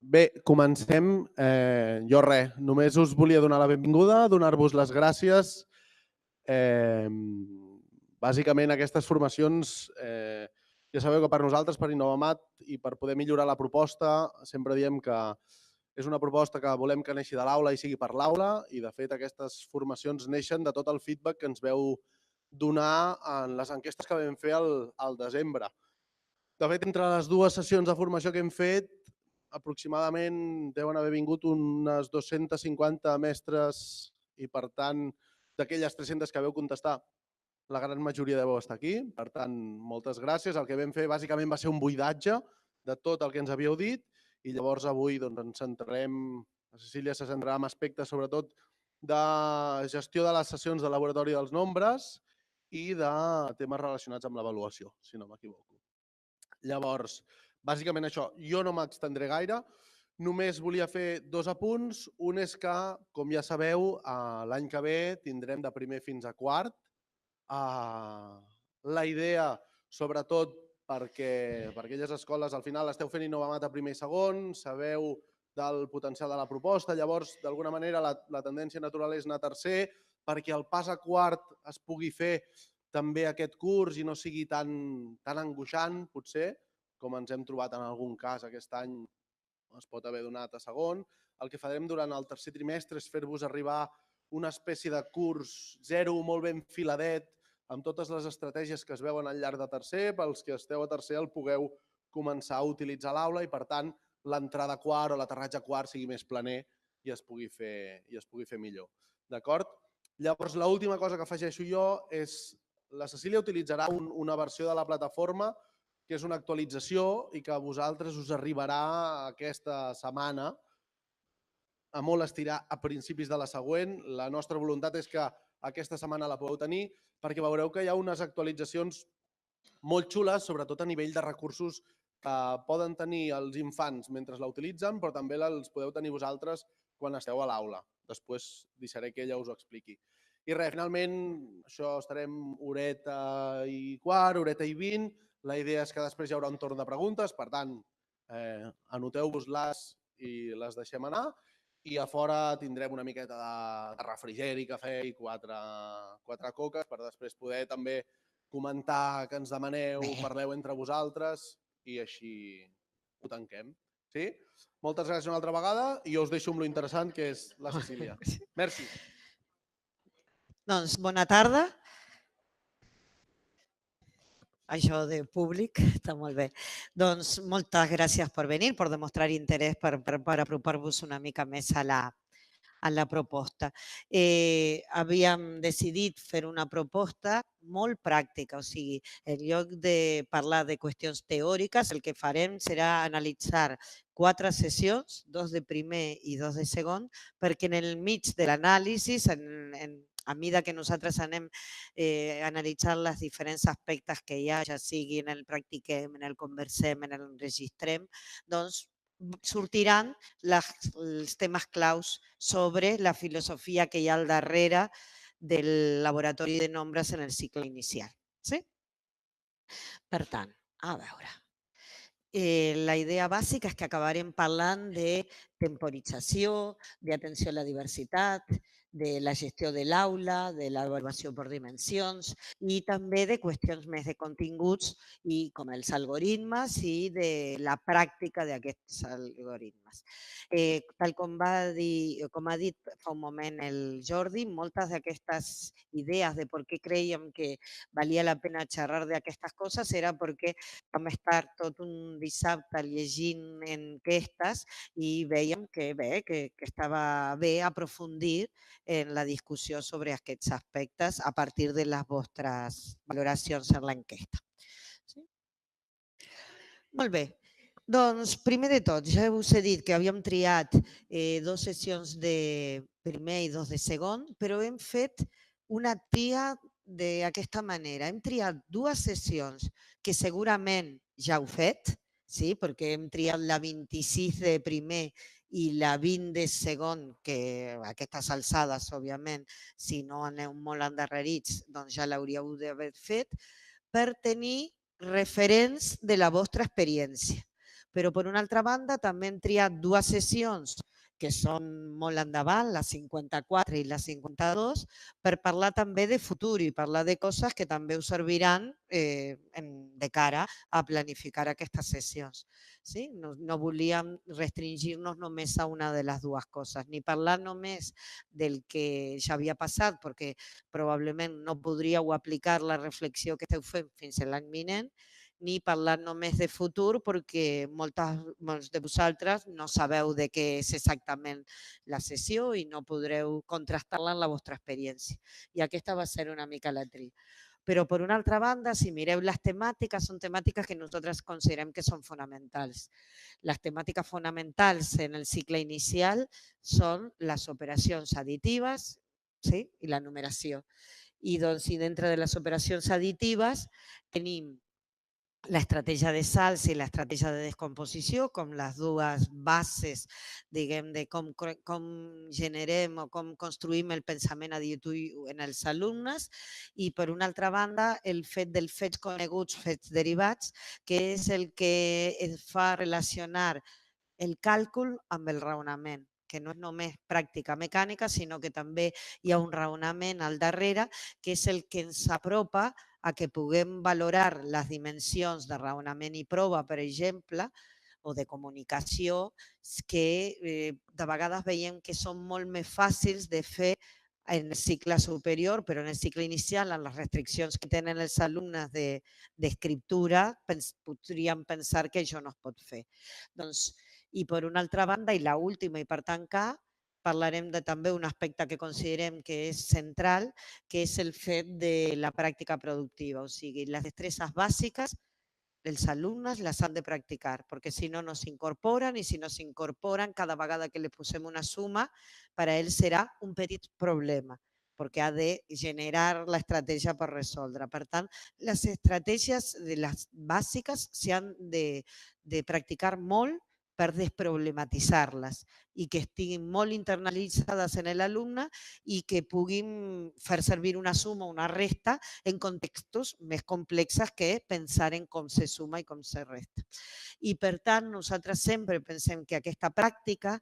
Bé, comencem. Jo res, només us volia donar la benvinguda, donar-vos les gràcies. Bàsicament aquestes formacions, ja sabeu que per nosaltres, per Innovamat i per poder millorar la proposta, sempre diem que és una proposta que volem que neixi de l'aula i sigui per l'aula, i de fet aquestes formacions neixen de tot el feedback que ens veu donar en les enquestes que vam fer al desembre. De fet, entre les dues sessions de formació que hem fet, aproximadament deuen haver vingut unes 250 mestres i, per tant, d'aquelles 300 que veu contestar, la gran majoria deveu estar aquí. Per tant, moltes gràcies. El que vam fer bàsicament va ser un buidatge de tot el que ens havíeu dit i llavors avui ens centrarem, la Cecília se centrarà en aspectes sobretot de gestió de les sessions de laboratori dels nombres i de temes relacionats amb l'avaluació, si no m'equivoco. Llavors, bàsicament això, jo no m'extendré gaire, només volia fer dos apunts. Un és que, com ja sabeu, l'any que ve tindrem de primer fins a quart. La idea, sobretot perquè per aquelles escoles al final esteu fent Innovamat a primer i segon, sabeu del potencial de la proposta, llavors d'alguna manera la tendència natural és anar a tercer, perquè el pas a quart es pugui fer també aquest curs i no sigui tan angoixant, potser, com ens hem trobat en algun cas aquest any es pot haver donat a segon. El que farem durant el tercer trimestre és fer-vos arribar una espècie de curs zero molt ben filadet amb totes les estratègies que es veuen al llarg de tercer. Pels que esteu a tercer el pugueu començar a utilitzar a l'aula i, per tant, l'entrada a quart o l'aterratge a quart sigui més planer i es pugui fer millor. D'acord? Llavors, l'última cosa que afegeixo jo és la Cecília utilitzarà una versió de la plataforma que és una actualització i que a vosaltres us arribarà aquesta setmana, a molt estirar a principis de la següent. La nostra voluntat és que aquesta setmana la podeu tenir perquè veureu que hi ha unes actualitzacions molt xules, sobretot a nivell de recursos que poden tenir els infants mentre la utilitzen, però també els podeu tenir vosaltres quan esteu a l'aula. Després deixaré que ella us ho expliqui. I res, finalment, això estarem horeta i quart, horeta i 20. La idea és que després hi haurà un torn de preguntes, per tant, anoteu-vos-les i les deixem anar. I a fora tindrem una miqueta de refrigeri, cafè i quatre coques per després poder també comentar que ens demaneu, parleu entre vosaltres i així ho tanquem. Sí? Moltes gràcies una altra vegada i jo us deixo amb lo interessant que és la Cecília. Merci. Doncs bona tarda. Això de públic està molt bé. Doncs moltes gràcies per venir, per demostrar interès per apropar-vos una mica més a la proposta. Havíem decidit fer una proposta molt pràctica, o sigui, en lloc de parlar de qüestions teòriques, el que farem serà analitzar 4 sessions, 2 de primer i 2 de segon, perquè en el mig de l'anàlisi, a mesura que nosaltres anem analitzant els diferents aspectes que hi ha, ja sigui en el practiquem, en el conversem, en el registrem, doncs sortiran els temes claus sobre la filosofia que hi ha al darrere del laboratori de nombres en el cicle inicial. Sí? Per tant, a veure, la idea bàsica és que acabarem parlant de temporització, d'atenció a la diversitat, de la gestió de l'aula, de l'avaluació per dimensions i també de qüestions més de continguts i com els algoritmes i de la pràctica d'aquests algoritmes. Tal com ha dit fa un moment el Jordi, moltes d'aquestes idees de per què creiem que valia la pena xerrar d'aquestes coses era perquè vam estar tot un dissabte llegint enquestes i vèiem que estava bé aprofundir en la discussió sobre aquests aspectes a partir de les vostres valoracions en l'enquesta. Sí? Molt bé. Doncs, primer de tot, ja us he dit que havíem triat 2 sessions de primer i 2 de segon, però hem fet una tria d'aquesta manera. Hem triat 2 sessions que segurament ja heu fet, sí? Perquè hem triat la 26 de primer i la 20 de segon, que a aquestes alçades, òbviament, si no aneu molt endarrerits, doncs ja l'hauríeu d'haver fet, per tenir referents de la vostra experiència. Però, per una altra banda, també hem triat dues sessions que són molt endavant, la 54 i la 52, per parlar també de futur i parlar de coses que també us serviran de cara a planificar aquestes sessions. Sí? No volíem restringir-nos només a una de les dues coses, ni parlar només del que ja havia passat, perquè probablement no podríeu aplicar la reflexió que esteu fent fins a l'any vinent, ni parlar només de futur, perquè molts de vosaltres no sabeu de què és exactament la sessió i no podreu contrastar-la en la vostra experiència. I aquesta va ser una mica la tria. Però, per una altra banda, si mireu les temàtiques, són temàtiques que nosaltres considerem que són fonamentals. Les temàtiques fonamentals en el cicle inicial són les operacions additives, sí? I la numeració. I, doncs, i dintre de les operacions additives tenim l'estratègia de salts i l'estratègia de descomposició com les dues bases, diguem, de com generem o com construïm el pensament additiu en els alumnes, i, per una altra banda, el fet dels fets coneguts, fets derivats, que és el que ens fa relacionar el càlcul amb el raonament, que no és només pràctica mecànica, sinó que també hi ha un raonament al darrere, que és el que ens apropa a que puguem valorar les dimensions de raonament i prova, per exemple, o de comunicació, que de vegades veiem que són molt més fàcils de fer en el cicle superior, però en el cicle inicial, amb les restriccions que tenen els alumnes d'escriptura, podríem pensar que això no es pot fer. Doncs, i, per una altra banda, i la última, i per tancar, parlarem de també un aspecte que considerem que és central, que és el fet de la pràctica productiva. O sigui, les destreses bàsiques els alumnes les han de practicar, perquè si no, no s'incorporen, i si no s'incorporen, cada vegada que li posem una suma, per a ells serà un petit problema, perquè ha de generar l'estratègia per resoldre. Per tant, les estratègies de les bàsiques s'han de practicar molt per desproblematitzar-les i que estiguin molt internalitzades en l'alumne i que puguin fer servir una suma o una resta en contextos més complexos que pensar en com se suma i com se resta. I, per tant, nosaltres sempre pensem que aquesta pràctica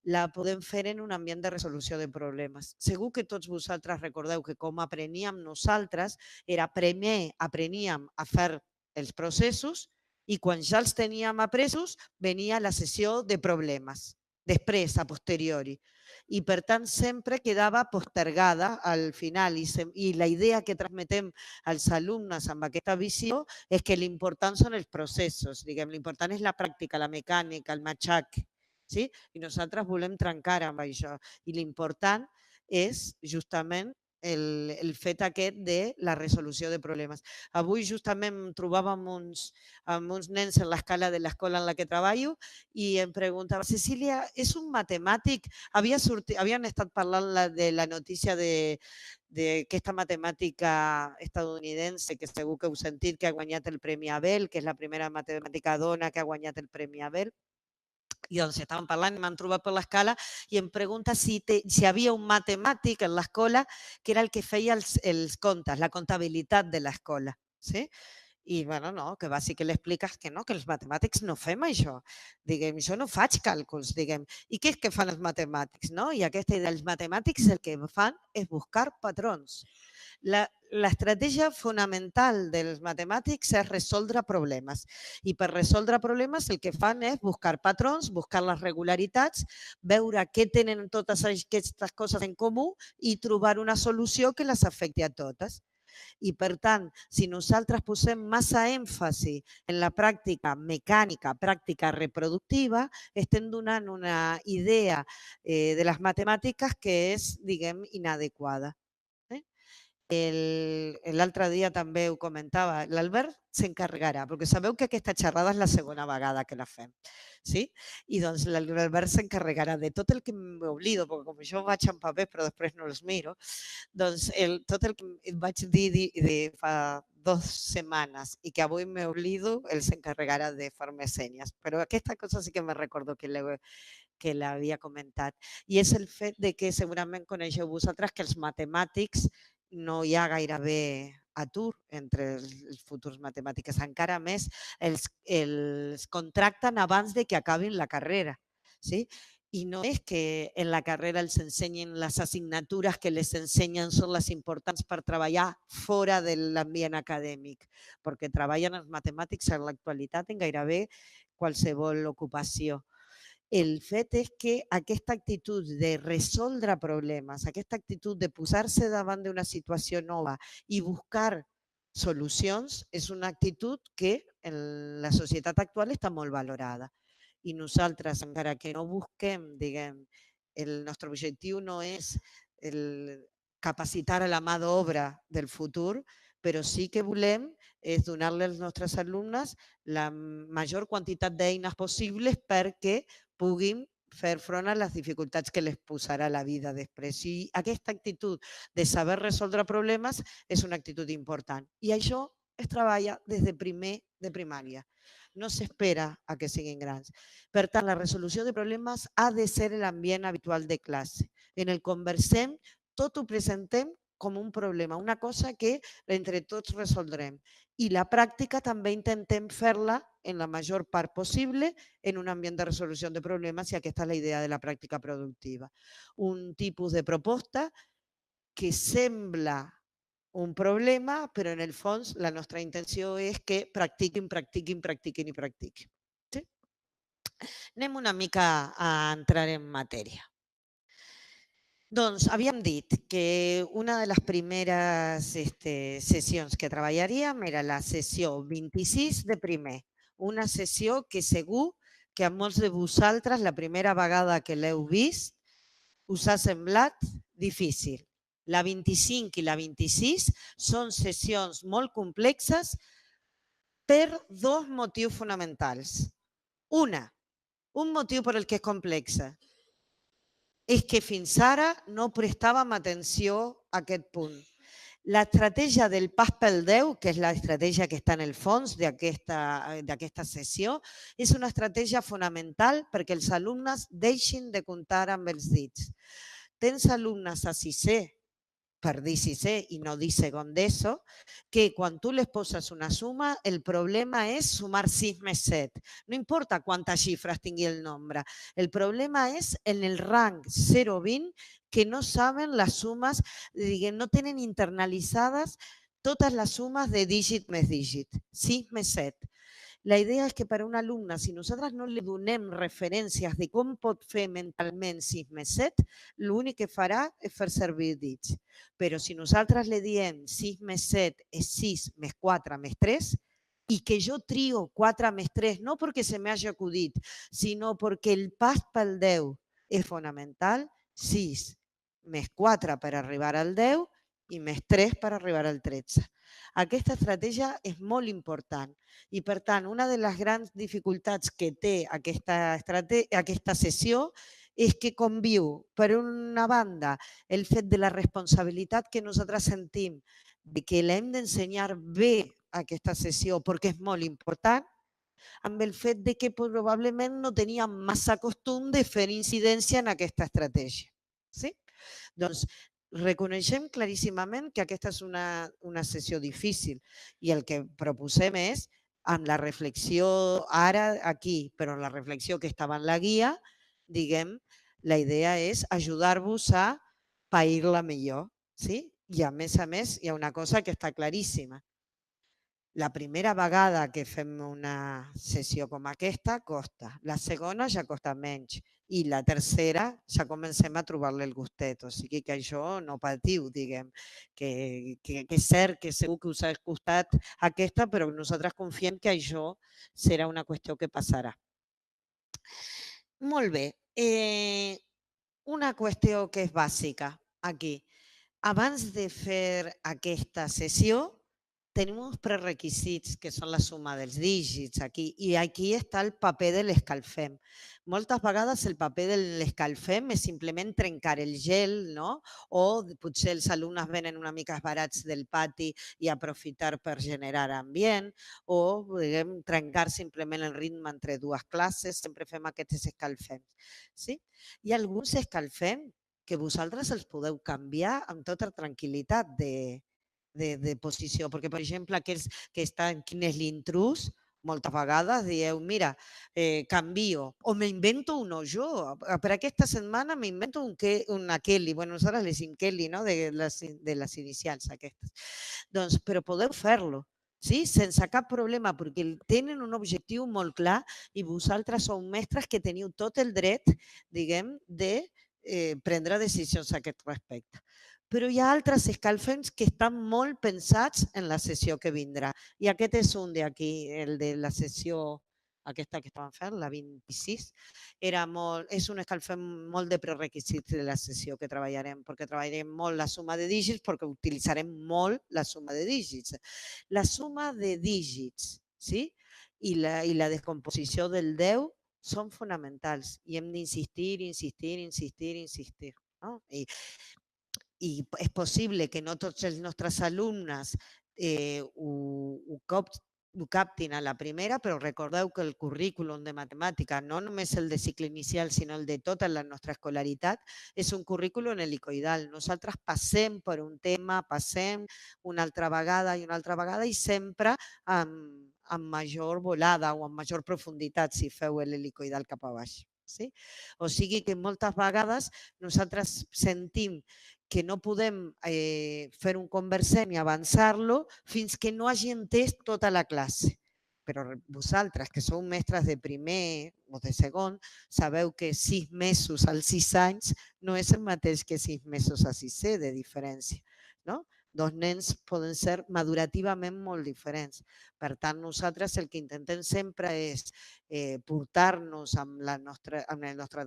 la podem fer en un ambient de resolució de problemes. Segur que tots vosaltres recordeu que com apreníem nosaltres era primer apreníem a fer els processos i quan ja els teníem apresos venia la sessió de problemes, després, a posteriori. I, per tant, sempre quedava postergada al final i la idea que transmetem als alumnes amb aquesta visió és que l'important són els processos, diguem, l'important és la pràctica, la mecànica, el matxac, sí? I nosaltres volem trencar amb això. I l'important és justament el fet aquest de la resolució de problemes. Avui justament em trobava amb uns nens en l'escala de l'escola en la que treballo i em preguntava, Cecília, és un matemàtic? Havien estat parlant de la notícia d'aquesta matemàtica estadounidense, que segur que heu sentit, que ha guanyat el Premi Abel, que és la primera matemàtica dona que ha guanyat el Premi Abel. I, doncs, estàvem parlant i m'han trobat per l'escala i em pregunta si hi havia un matemàtic en l'escola que era el que feia els comptes, la comptabilitat de l'escola. Sí? I, bueno, no, que va, sí que li expliques que no, que els matemàtics no fem això. Diguem, jo no faig càlculs, diguem. I què és que fan els matemàtics? No? I aquesta idea dels matemàtics el que fan és buscar patrons. L'estratègia fonamental dels matemàtics és resoldre problemes i per resoldre problemes el que fan és buscar patrons, buscar les regularitats, veure què tenen totes aquestes coses en comú i trobar una solució que les afecti a totes. I, per tant, si nosaltres posem massa èmfasi en la pràctica mecànica, pràctica reproductiva, estem donant una idea de les matemàtiques que és, diguem, inadequada. L'altre dia també ho comentava, l'Albert s'encarregarà, perquè sabeu que aquesta xerrada és la segona vegada que la fem. Sí? I, doncs, l'Albert s'encarregarà de tot el que m'oblido, perquè com jo vaig en paper però després no els miro, doncs tot el que et vaig dir fa 2 setmanes i que avui m'oblido, ell s'encarregarà de fer-me senyes. Però aquesta cosa sí que me recordo que l'havia comentat. I és el fet de que segurament coneixeu vosaltres que els matemàtics no hi ha gairebé atur entre els futurs matemàtics. Encara més, els contracten abans de que acabin la carrera. ¿Sí? Y no es que en la carrera els ensenyin les assignatures que les ensenyen són les importants per treballar fora de l'ambient acadèmic, perquè treballen els matemàtics en l'actualitat en gairebé qualsevol ocupació. El fet és que aquesta actitud de resoldre problemes, aquesta actitud de posar-se davant d'una situació nova i buscar solucions és una actitud que en la societat actual està molt valorada. I nosaltres, encara que no busquem, diguem, el nostre objectiu no és capacitar a la mà d'obra del futur, però sí que volem és donar-li als nostres alumnes la major quantitat d'eines possibles perquè puguin fer front a les dificultats que les posarà la vida després. I aquesta actitud de saber resoldre problemes és una actitud important. I això es treballa des de primer de primària. No s'espera a que siguin grans. Per tant, la resolució de problemes ha de ser l'ambient habitual de classe. En el conversem, tot ho presentem com un problema, una cosa que entre tots resoldrem. I la pràctica també intentem fer-la en la major part possible en un ambient de resolució de problemes i aquesta és la idea de la pràctica productiva. Un tipus de proposta que sembla un problema, però en el fons la nostra intenció és que practiquin, practiquin, practiquin i practiquin. Sí? Anem una mica a entrar en matèria. Doncs havíem dit que una de les primeres sessions que treballaríem era la sessió 26 de primer, una sessió que segur que a molts de vosaltres la primera vegada que l'heu vist us ha semblat difícil. La 25 i la 26 són sessions molt complexes per dos motius fonamentals. Un motiu per el que és complexa és que fins ara no prestàvem atenció a aquest punt. L'estratègia del pas pel 10, que és l'estratègia que està en el fons d'aquesta sessió, és una estratègia fonamental perquè els alumnes deixin de comptar amb els dits. Tens alumnes a sisè, per dir sisè i no dir segon d'ESO, que quan tu les poses una suma, el problema és sumar 6 més 7. No importa quantes xifres tingui el nombre. El problema és en el rang 0-20 que no saben les sumes, no tenen internalitzades totes les sumes de dígit més dígit, 6 més 7. La idea és que per a un alumne, si nosaltres no li donem referències de com pot fer mentalment 6 més 7, l'únic que farà és fer servir dits. Però si nosaltres li diem 6 més 7 és 6 més 4 més 3, i que jo trio 4 més 3, no perquè se m'hagi acudit, sinó perquè el pas pel 10 és fonamental, 6 més 4 per arribar al 10 i més 3 per arribar al 13. Aquesta estratègia és molt important i, per tant, una de les grans dificultats que té aquesta sessió és que conviu, per una banda, el fet de la responsabilitat que nosaltres sentim de que l'hem d'ensenyar bé aquesta sessió perquè és molt important, amb el fet de que probablement no teníem massa costum de fer incidència en aquesta estratègia. Sí? Doncs reconeixem claríssimament que aquesta és una sessió difícil i el que proposem és, amb la reflexió ara aquí, però en la reflexió que estava en la guia, diguem, la idea és ajudar-vos a pair-la millor. Sí? I a més, hi ha una cosa que està claríssima. La primera vegada que fem una sessió com aquesta costa, la segona ja costa menys i la tercera ja comencem a trobar-li el gustet, o sigui que això no patiu, diguem, que és cert que segur que us ha costat aquesta, però nosaltres confiem que això serà una qüestió que passarà. Molt bé, una qüestió que és bàsica aquí. Abans de fer aquesta sessió, tenim uns prerequisits que són la suma dels dígits aquí i aquí està el paper de l'escalfem. Moltes vegades el paper de l'escalfem és simplement trencar el gel, no? O potser els alumnes venen una mica esbarats del pati i aprofitar per generar ambient o trencar simplement el ritme entre dues classes, sempre fem aquests escalfems. Sí? Hi ha alguns escalfems que vosaltres els podeu canviar amb tota tranquil·litat de posició, perquè, per exemple, aquells que estan, quin és l'intrus, moltes vegades dieu, mira, canvio, o m'invento uno jo. Per aquesta setmana m'invento una Kelly, bueno, nosaltres les diem Kelly, no? de les inicials aquestes. Doncs, però podeu fer-lo, sí? Sense cap problema, perquè tenen un objectiu molt clar i vosaltres sou mestres que teniu tot el dret, diguem, de prendre decisions a aquest respecte. Però hi ha altres escalfens que estan molt pensats en la sessió que vindrà. I aquest és un d'aquí, el de la sessió aquesta que estàvem fent, la 26, és un escalfem molt de prerequisits de la sessió que treballarem, perquè treballarem molt la suma de dígits, perquè utilitzarem molt la suma de dígits. La suma de dígits, sí? I la descomposició del 10 són fonamentals i hem d'insistir, insistir, insistir, insistir. No? I és possible que no tots els nostres alumnes ho captin a la primera, però recordeu que el currículum de matemàtica, no només el de cicle inicial, sinó el de tota la nostra escolaritat, és un currículum helicoidal. Nosaltres passem per un tema, passem una altra vegada i una altra vegada i sempre amb major volada o amb major profunditat si feu l'helicoidal cap a baix. Sí? O sigui que moltes vegades nosaltres sentim que no podem fer un conversem i avançar-lo fins que no hagi entès tota la classe. Però vosaltres, que sou mestres de primer o de segon, sabeu que 6 mesos als 6 anys no és el mateix que 6 mesos a 6è de diferència. No? Dos nens poden ser madurativament molt diferents. Per tant, nosaltres el que intentem sempre és portar-nos amb el nostre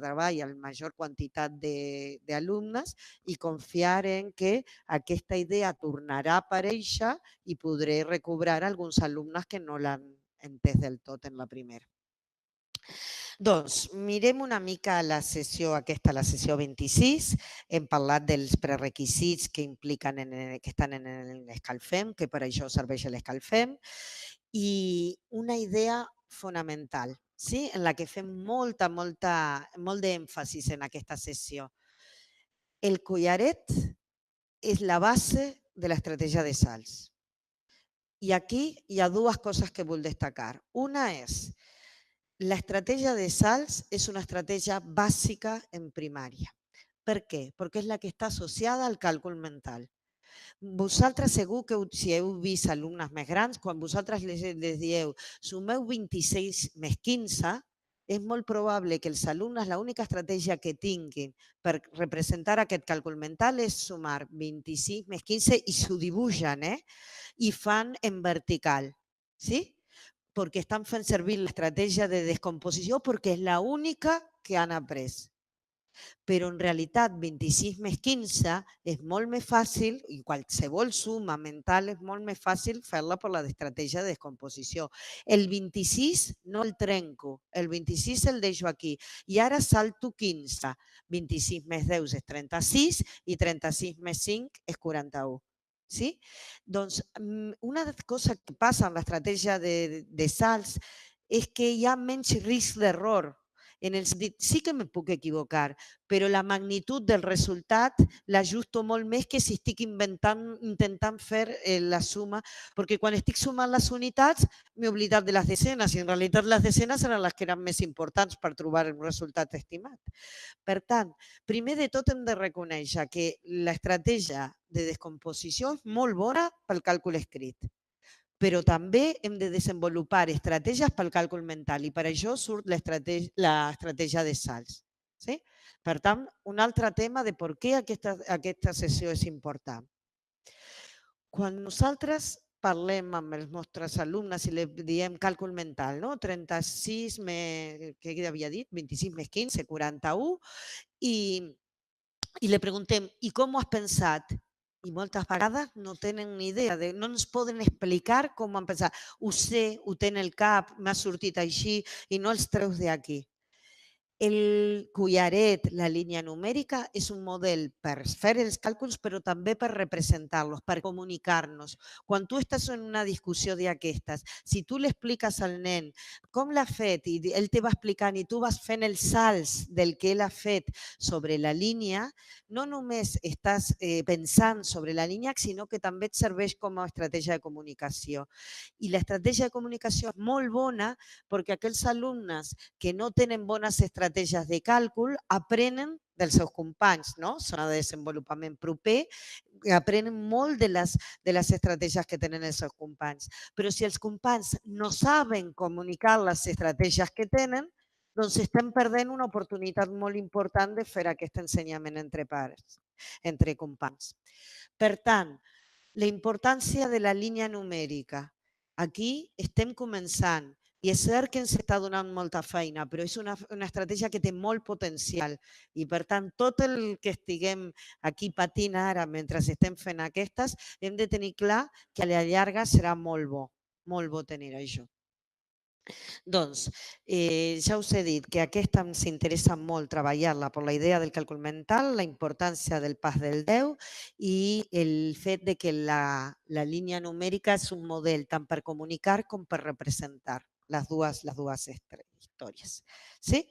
treball a la major quantitat d'alumnes i confiar en que aquesta idea tornarà a aparèixer i podré recobrar alguns alumnes que no l'han entès del tot en la primera. Doncs mirem una mica la sessió aquesta, la sessió 26. Hem parlat dels prerequisits que impliquen que estan en l'escalfem, que per això serveix l'escalfem, i una idea fonamental, sí? En la que fem molt d'èmfasis en aquesta sessió. El collaret és la base de l'estratègia de salts. I aquí hi ha dues coses que vull destacar. Una és l'estratègia de salts és una estratègia bàsica en primària. Per què? Perquè és la que està associada al càlcul mental. Vosaltres segur que si heu vist alumnes més grans, quan vosaltres les dieu sumeu 26 més 15, és molt probable que els alumnes l'única estratègia que tinguin per representar aquest càlcul mental és sumar 25 més 15 i s'ho dibuixen, i fan en vertical, sí? Perquè estan fent servir l'estratègia de descomposició perquè és l'única que han après. Però en realitat 26 més 15 és molt més fàcil, i qualsevol suma mental és molt més fàcil fer-la per l'estratègia de descomposició. El 26 no el trenco, el 26 el deixo aquí i ara salto 15. 26 més 10 és 36 i 36 més 5 és 41. Sí? Doncs una cosa que passa en l'estratègia de salts és que hi ha menys risc d'error. En el sentit, sí que me puc equivocar, però la magnitud del resultat l'ajusto molt més que si estic intentant fer la suma, perquè quan estic sumant les unitats m'he oblidat de les desenes i en realitat les desenes eren les que eren més importants per trobar un resultat estimat. Per tant, primer de tot hem de reconèixer que l'estratègia de descomposició és molt bona pel càlcul escrit, però també hem de desenvolupar estratègies pel càlcul mental i per això surt l'estratègia de salts. Sí? Per tant, un altre tema de per què aquesta sessió és important. Quan nosaltres parlem amb els nostres alumnes i li diem càlcul mental, no? 36 més, què havia dit? 25 més 15, 41, i li preguntem, i com ho has pensat? I moltes vegades no tenen ni idea, no ens poden explicar com han pensat. Ho sé, ho té en el cap, m'ha sortit així i no els treus d'aquí. El collaret, la línia numèrica, és un model per fer els càlculs, però també per representar-los, per comunicar-nos. Quan tu estàs en una discussió d'aquestes, si tu li expliques al nen com l'ha fet i ell te va explicant i tu vas fent els salts del que ell ha fet sobre la línia, no només estàs pensant sobre la línia, sinó que també et serveix com a estratègia de comunicació. I l'estratègia de comunicació és molt bona perquè aquells alumnes que no tenen bones estratègies de càlcul aprenen dels seus companys, no? Zona de desenvolupament proper, aprenen molt de les estratègies que tenen els seus companys. Però si els companys no saben comunicar les estratègies que tenen, doncs estem perdent una oportunitat molt important de fer aquest ensenyament entre pares, entre companys. Per tant, la importància de la línia numèrica. Aquí estem començant i és cert que ens està donant molta feina, però és una estratègia que té molt potencial i, per tant, tot el que estiguem aquí patint ara mentre estem fent aquestes, hem de tenir clar que a la llarga serà molt bo tenir això. Doncs, ja us he dit que aquesta ens interessa molt treballar-la per la idea del càlcul mental, la importància del pas del 10 i el fet de que la línia numèrica és un model tant per comunicar com per representar les dues històries. Sí?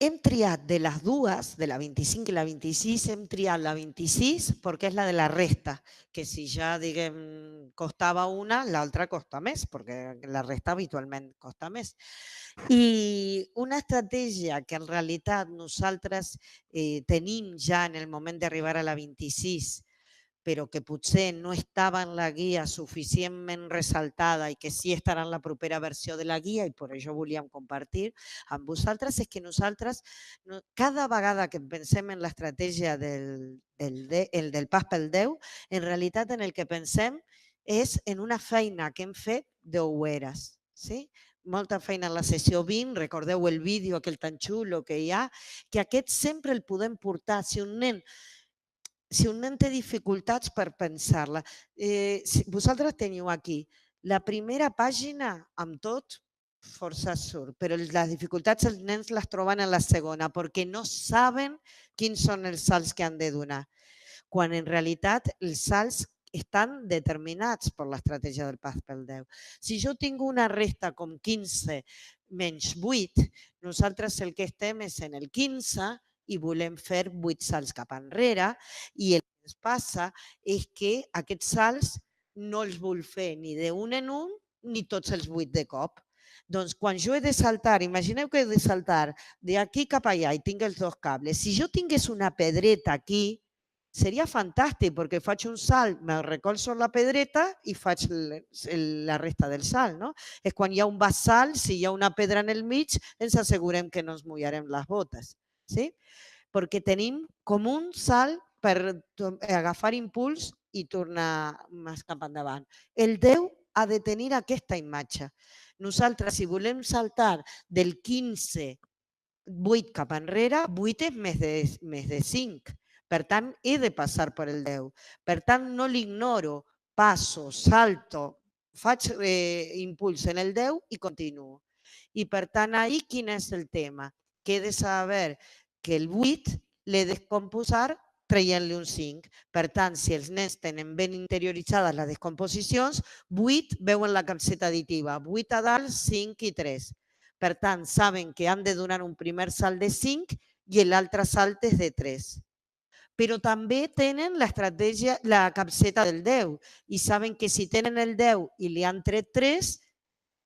Hem triat de les dues, de la 25 i la 26, hem triat la 26 perquè és la de la resta, que si ja, diguem, costava una, l'altra costa més, perquè la resta habitualment costa més. I una estratègia que en realitat nosaltres tenim ja en el moment d'arribar a la 26, però que potser no estava en la guia suficientment ressaltada i que sí estarà en la propera versió de la guia i per això volíem compartir amb vosaltres, és que nosaltres cada vegada que pensem en l'estratègia del pas pel 10, en realitat en el que pensem és en una feina que hem fet d'oueres. Sí? Molta feina en la sessió 20, recordeu el vídeo aquell tan xulo que hi ha, que aquest sempre el podem portar. Si un nen té dificultats per pensar-la, vosaltres teniu aquí la primera pàgina amb tot força surt, però les dificultats els nens les troben en la segona perquè no saben quins són els salts que han de donar, quan en realitat els salts estan determinats per l'estratègia del pas pel 10. Si jo tinc una resta com 15 menys 8, nosaltres el que estem és en el 15 i volem fer 8 salts cap enrere i el que ens passa és que aquests salts no els vull fer ni d'un en un ni tots els 8 de cop. Doncs quan jo he de saltar, imagineu que he de saltar d'aquí cap allà i tinc els dos cables. Si jo tingués una pedreta aquí, seria fantàstic perquè faig un salt, me recolzo en la pedreta i faig la resta del salt. No? És quan hi ha un bassal, si hi ha una pedra en el mig, ens assegurem que no ens mullarem les botes. Sí? Perquè tenim com un salt per agafar impuls i tornar més cap endavant. El 10 ha de tenir aquesta imatge. Nosaltres, si volem saltar del 15, 8 cap enrere, 8 és més de 5. Per tant, he de passar per el 10. Per tant, no l'ignoro, passo, salto, faig impuls en el 10 i continuo. I per tant, ahí quin és el tema? Que he de saber que el 8 l'he de descomposar traient-li un 5. Per tant, si els nens tenen ben interioritzades les descomposicions, 8 veuen la capseta additiva, 8 a dalt, 5 i 3. Per tant, saben que han de donar un primer salt de 5 i l'altre salt és de 3. Però també tenen l'estratègia, la capseta del 10 i saben que si tenen el 10 i li han tret 3,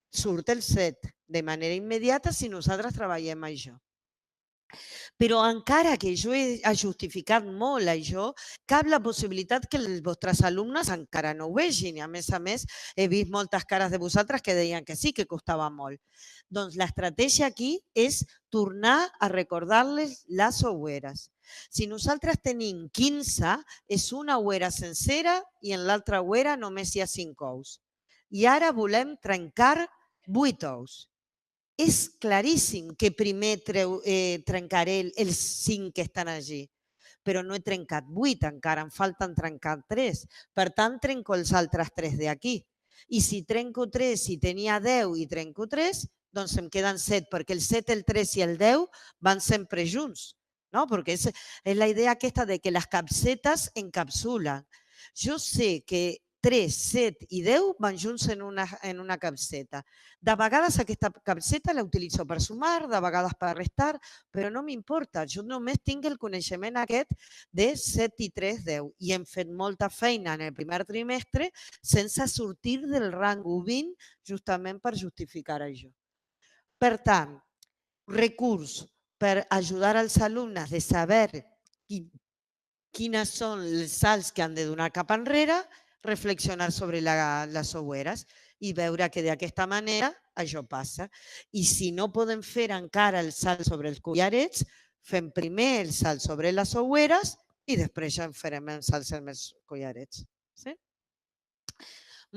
surt el 7 de manera immediata si nosaltres treballem això. Però encara que jo he justificat molt això, cap la possibilitat que els vostres alumnes encara no ho vegin. I a més, he vist moltes cares de vosaltres que deien que sí, que costava molt. Doncs l'estratègia aquí és tornar a recordar-les les oueres. Si nosaltres tenim 15, és una ouera sencera i en l'altra ouera només hi ha 5 ous. I ara volem trencar 8 ous. És claríssim que primer trencaré els 5 que estan allí, però no he trencat 8 encara, em falten trencar 3. Per tant, trenco els altres 3 d'aquí. I si trenco 3 i tenia 10 i trenco 3, doncs em queden 7, perquè el 7, el 3 i el 10 van sempre junts, no? Perquè és la idea aquesta de que les capsetes encapsulen. Jo sé que 3, 7 i 10 van junts en una capseta. De vegades aquesta capseta la utilitzo per sumar, de vegades per restar, però no m'importa. Jo només tinc el coneixement aquest de 7 i 3, 10. I hem fet molta feina en el primer trimestre sense sortir del rang 1-20 justament per justificar això. Per tant, recurs per ajudar als alumnes de saber quines són els salts que han de donar cap enrere, reflexionar sobre les oueres i veure que d'aquesta manera això passa. I si no podem fer encara el salt sobre els collarets, fem primer el salt sobre les oueres i després ja en farem el salt sobre els collarets. Sí?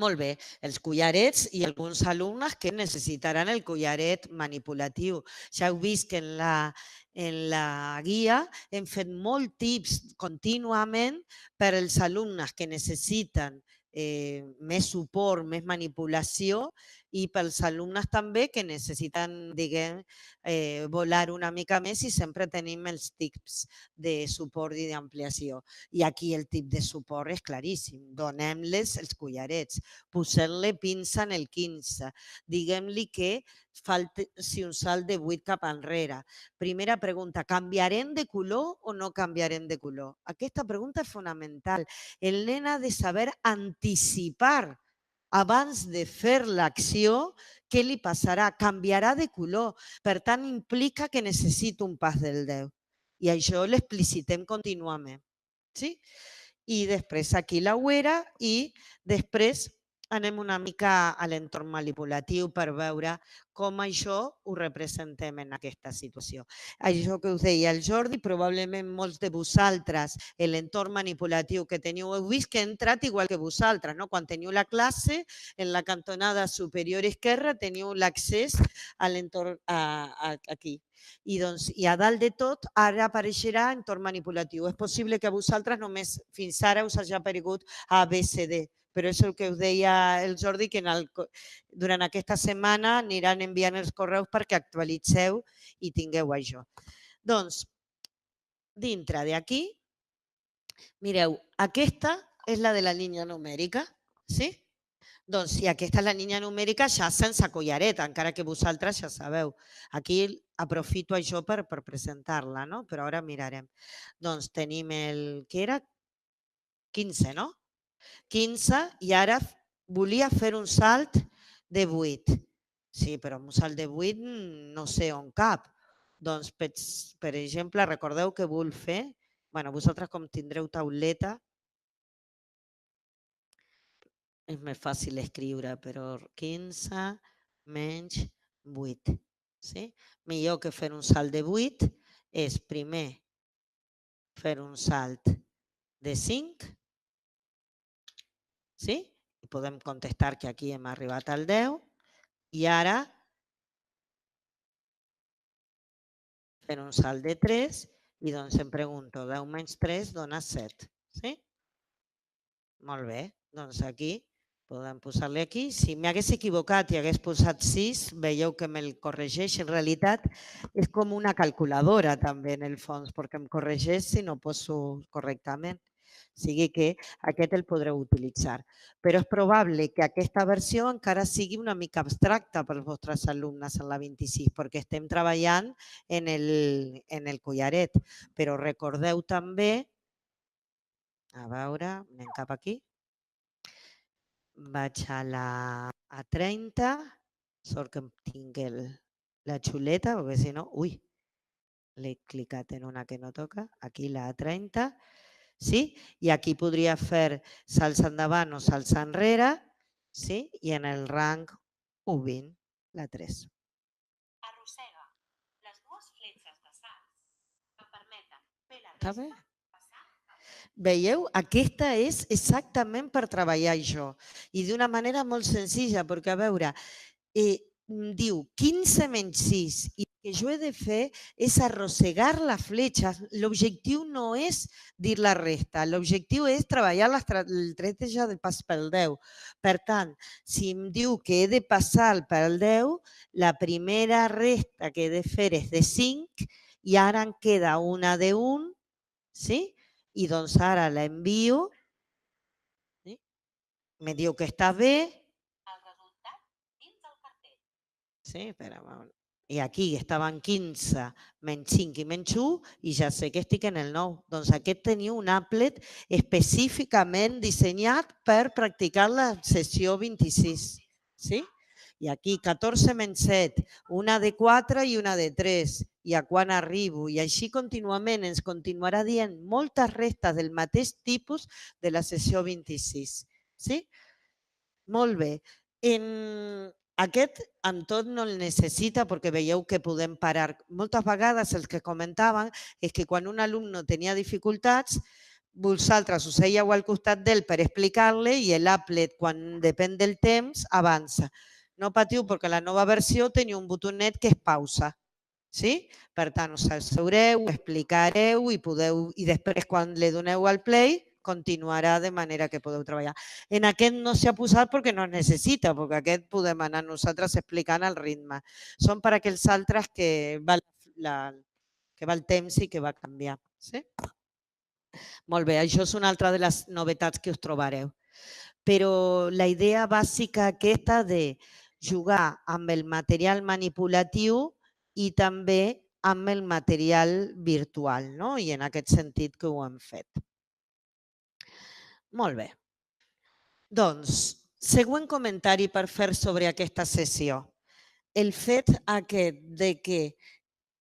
Molt bé, els collarets i alguns alumnes que necessitaran el collaret manipulatiu. Ja heu vist que en la guia hem fet molts tips contínuament per als alumnes que necessiten més suport, més manipulació i pels alumnes també que necessiten, diguem, volar una mica més i sempre tenim els tips de suport i d'ampliació. I aquí el tip de suport és claríssim. Donem-les els collarets, posem-li pinça en el 15, diguem-li que faci un salt de 8 cap enrere. Primera pregunta, canviarem de color o no canviarem de color? Aquesta pregunta és fonamental. El nen ha de saber anticipar abans de fer l'acció què li passarà, canviarà de color. Per tant, implica que necessita un pas del 10. I això l'explicitem contínuament. Sí? I després aquí la uera i després anem una mica a l'entorn manipulatiu per veure com això ho representem en aquesta situació. Això que us deia el Jordi, probablement molts de vosaltres, l'entorn manipulatiu que teniu, heu vist que he entrat igual que vosaltres, no? Quan teniu la classe, en la cantonada superior esquerra teniu l'accés a l'entorn aquí. I a dalt de tot ara apareixerà entorn manipulatiu. És possible que a vosaltres només fins ara us hagi aparegut ABCD, però és el que us deia el Jordi, que durant aquesta setmana aniran enviant els correus perquè actualitzeu i tingueu això. Doncs, dintre d'aquí, mireu, aquesta és la de la línia numèrica, sí? Doncs si aquesta és la línia numèrica ja sense collaret, encara que vosaltres ja sabeu. Aquí aprofito això per presentar-la, no? Però ara mirarem. Doncs tenim el que era 15, no? 15 i ara volia fer un salt de 8. Sí, però un salt de 8 no sé on cap. Doncs, per exemple, recordeu que vull fer, vosaltres com tindreu tauleta, és més fàcil escriure, però 15 menys 8. Sí? Millor que fer un salt de 8 és primer fer un salt de 5, sí? I podem contestar que aquí hem arribat al 10 i ara fer un salt de 3 i doncs em pregunto, 10 menys 3 dona 7, sí? Molt bé, doncs aquí podem posar-li aquí. Si m'hagués equivocat i hagués posat 6, veieu que me'l corregeix. En realitat és com una calculadora també en el fons, perquè em corregeix si no poso correctament. O sigui que aquest el podreu utilitzar. Però és probable que aquesta versió encara sigui una mica abstracta pels vostres alumnes en la 26, perquè estem treballant en el collaret. Però recordeu també, a veure, anem cap aquí. Vaig a la 30, sort que tinc la xuleta, perquè si no, ui, l'he clicat en una que no toca, aquí la 30, sí? I aquí podria fer salts endavant o salts enrere, sí? I en el rang 1-20, la 3. Arrossega les dues fletxes de salts que permeten fer la Està bé? resta. Veieu? Aquesta és exactament per treballar això i d'una manera molt senzilla, perquè a veure, diu 15 menys 6 i que jo he de fer és arrossegar les fletxes. L'objectiu no és dir la resta, l'objectiu és treballar l'estratègia del pas pel 10. Per tant, si em diu que he de passar pel 10, la primera resta que he de fer és de 5 i ara em queda una de 1, sí? I doncs ara l'envio, sí? Me diu que està bé, El resultat dins el cartell. sí? I aquí estaven 15 menys 5 i menys 1 i ja sé que estic en el 9. Doncs aquest tenia un applet específicament dissenyat per practicar la sessió 26. Sí? I aquí 14 menys 7, una de 4 i una de 3. I a quan arribo? I així contínuament ens continuarà dient moltes restes del mateix tipus de la sessió 26. Sí? Molt bé. Aquest amb tot no el necessita perquè veieu que podem parar. Moltes vegades el que comentaven és que quan un alumne tenia dificultats, vosaltres us seieu al costat d'ell per explicar-li i l'applet, quan depèn del temps, avança. No patiu perquè la nova versió tenia un botonet que és pausa. Sí? Per tant, us asseureu, explicareu i després quan li doneu al play continuarà de manera que podeu treballar. En aquest no s'ha posat perquè no es necessita, perquè aquest podem anar nosaltres explicant el ritme. Són per aquells altres que va el temps i que va canviar. Sí? Molt bé, això és una altra de les novetats que us trobareu. Però la idea bàsica aquesta de jugar amb el material manipulatiu i també amb el material virtual, no? I en aquest sentit que ho hem fet. Molt bé. Doncs, següent comentari per fer sobre aquesta sessió. El fet aquest de que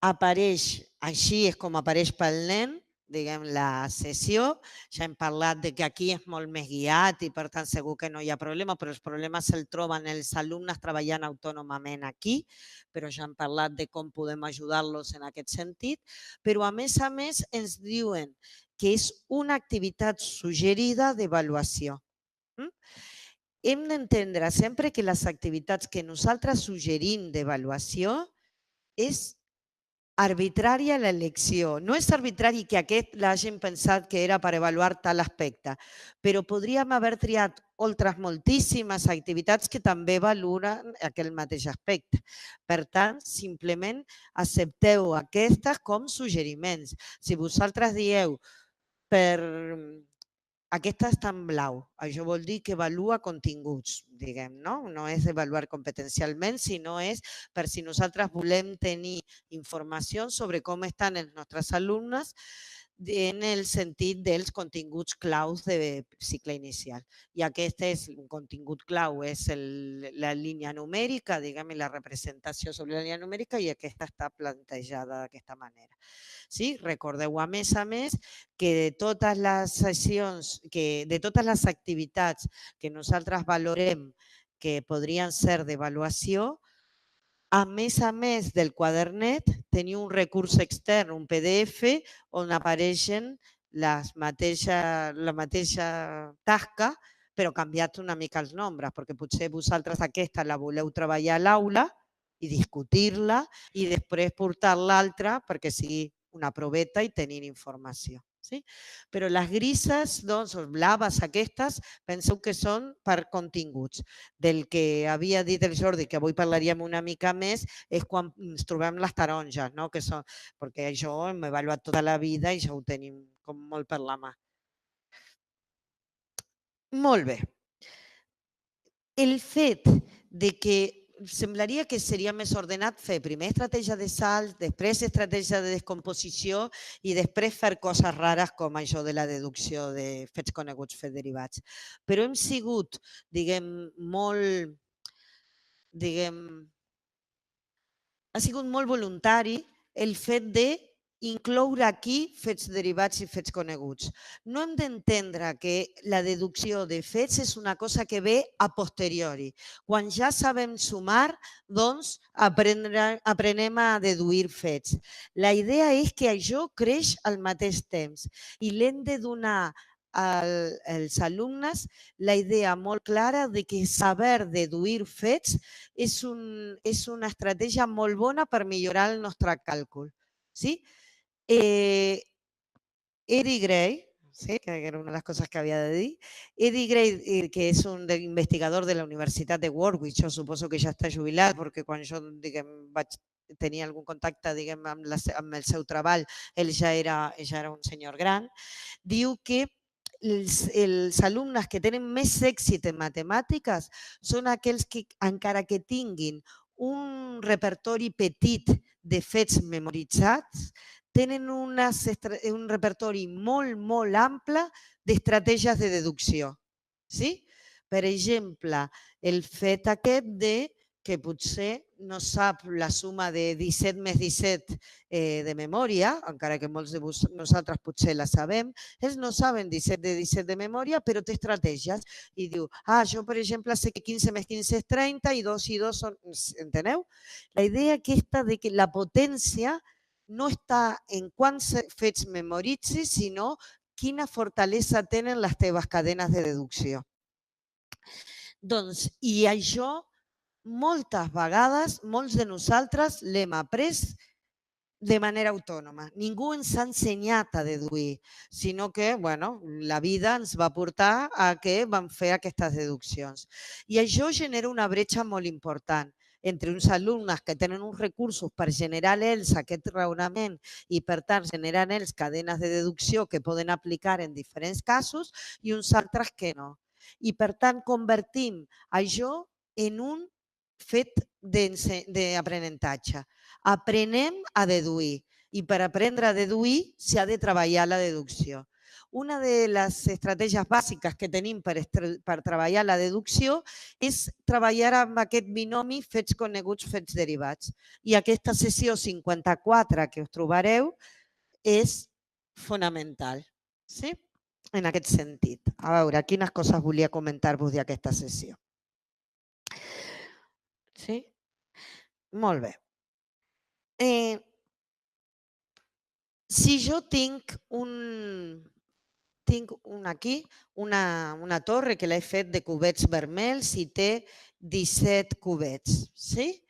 apareix, així és com apareix pel nen, diguem, la sessió. Ja hem parlat de que aquí és molt més guiat i per tant segur que no hi ha problema, però els problemes se'ls troben els alumnes treballant autònomament aquí, però ja hem parlat de com podem ajudar-los en aquest sentit. Però a més ens diuen que és una activitat suggerida d'avaluació. Hem d'entendre sempre que les activitats que nosaltres suggerim d'avaluació és arbitrària l'elecció. No és arbitrari que aquest l'hagin pensat que era per avaluar tal aspecte, però podríem haver triat altres moltíssimes activitats que també valoren aquell mateix aspecte. Per tant, simplement accepteu aquestes com suggeriments. Si vosaltres dieu aquesta està en blau, això vol dir que avalua continguts, diguem, no? No és avaluar competencialment, sinó és per si nosaltres volem tenir informació sobre com estan els nostres alumnes en el sentit dels continguts claus de cicle inicial. I aquest és un contingut clau, és la línia numèrica, diguem, la representació sobre la línia numèrica i aquesta està plantejada d'aquesta manera. Sí? Recordeu, a més, que de totes les sessions, de totes les activitats que nosaltres valorem que podrien ser d'avaluació, a més del quadernet, teniu un recurs extern, un PDF, on apareixen la mateixa tasca, però canviat una mica els nombres, perquè potser vosaltres aquesta la voleu treballar a l'aula i discutir-la i després portar l'altra perquè sigui una proveta i tenir informació. Sí? Però les grises, doncs, o blaves aquestes, penseu que són per continguts. Del que havia dit el Jordi, que avui parlaríem una mica més, és quan ens trobem les taronges, no? Que són, perquè això hem avaluat tota la vida i ja ho tenim com molt per la mà. Molt bé. El fet de que semblaria que seria més ordenat fer primer estratègia de salt, després estratègia de descomposició i després fer coses rares com això de la deducció de fets coneguts, fets derivats. Però hem sigut, ha sigut molt voluntari el fet d'incloure aquí fets derivats i fets coneguts. No hem d'entendre que la deducció de fets és una cosa que ve a posteriori. Quan ja sabem sumar, doncs aprenem a deduir fets. La idea és que això creix al mateix temps i l'hem de donar als alumnes la idea molt clara de que saber deduir fets és una estratègia molt bona per millorar el nostre càlcul. Sí? Eddie Gray, ¿sí? Que era una de las cosas que había de dir. Eddie Gray, que és un investigador de la Universitat de Warwick, jo suposo que ja està jubilat, perquè quan jo vaig tenir algun contacte amb el seu treball, ell ja era un senyor gran, diu que els alumnes que tenen més èxit en matemàtiques són aquells que, encara que tinguin un repertori petit de fets memoritzats, tenen un repertori molt, molt ample d'estratègies de deducció. Sí? Per exemple, el fet aquest de que potser no sap la suma de 17 més 17 de memòria, encara que molts de nosaltres potser la sabem, ells no saben 17 de 17 de memòria, però té estratègies i diu, jo per exemple sé que 15 més 15 és 30 i 2 i 2 són... Enteneu? La idea aquesta de que la potència no està en quants fets memoritzis, sinó quina fortalesa tenen les teves cadenes de deducció. Doncs, i això moltes vegades, molts de nosaltres l'hem après de manera autònoma. Ningú ens ha ensenyat a deduir, sinó que la vida ens va portar a que vam fer aquestes deduccions. I això genera una bretxa molt important entre uns alumnes que tenen uns recursos per generar ells aquest raonament i, per tant, generar ells cadenes de deducció que poden aplicar en diferents casos i uns altres que no. I, per tant, convertim això en un fet d'aprenentatge. Aprenem a deduir i per aprendre a deduir s'ha de treballar la deducció. Una de les estratègies bàsiques que tenim per treballar la deducció és treballar amb aquest binomi fets coneguts, fets derivats. I aquesta sessió 54 que us trobareu és fonamental, sí? En aquest sentit. A veure, quines coses volia comentar-vos d'aquesta sessió. Sí? Molt bé. Si jo tinc aquí una torre que l'he fet de cubets vermells i té 17 cubets. Sí?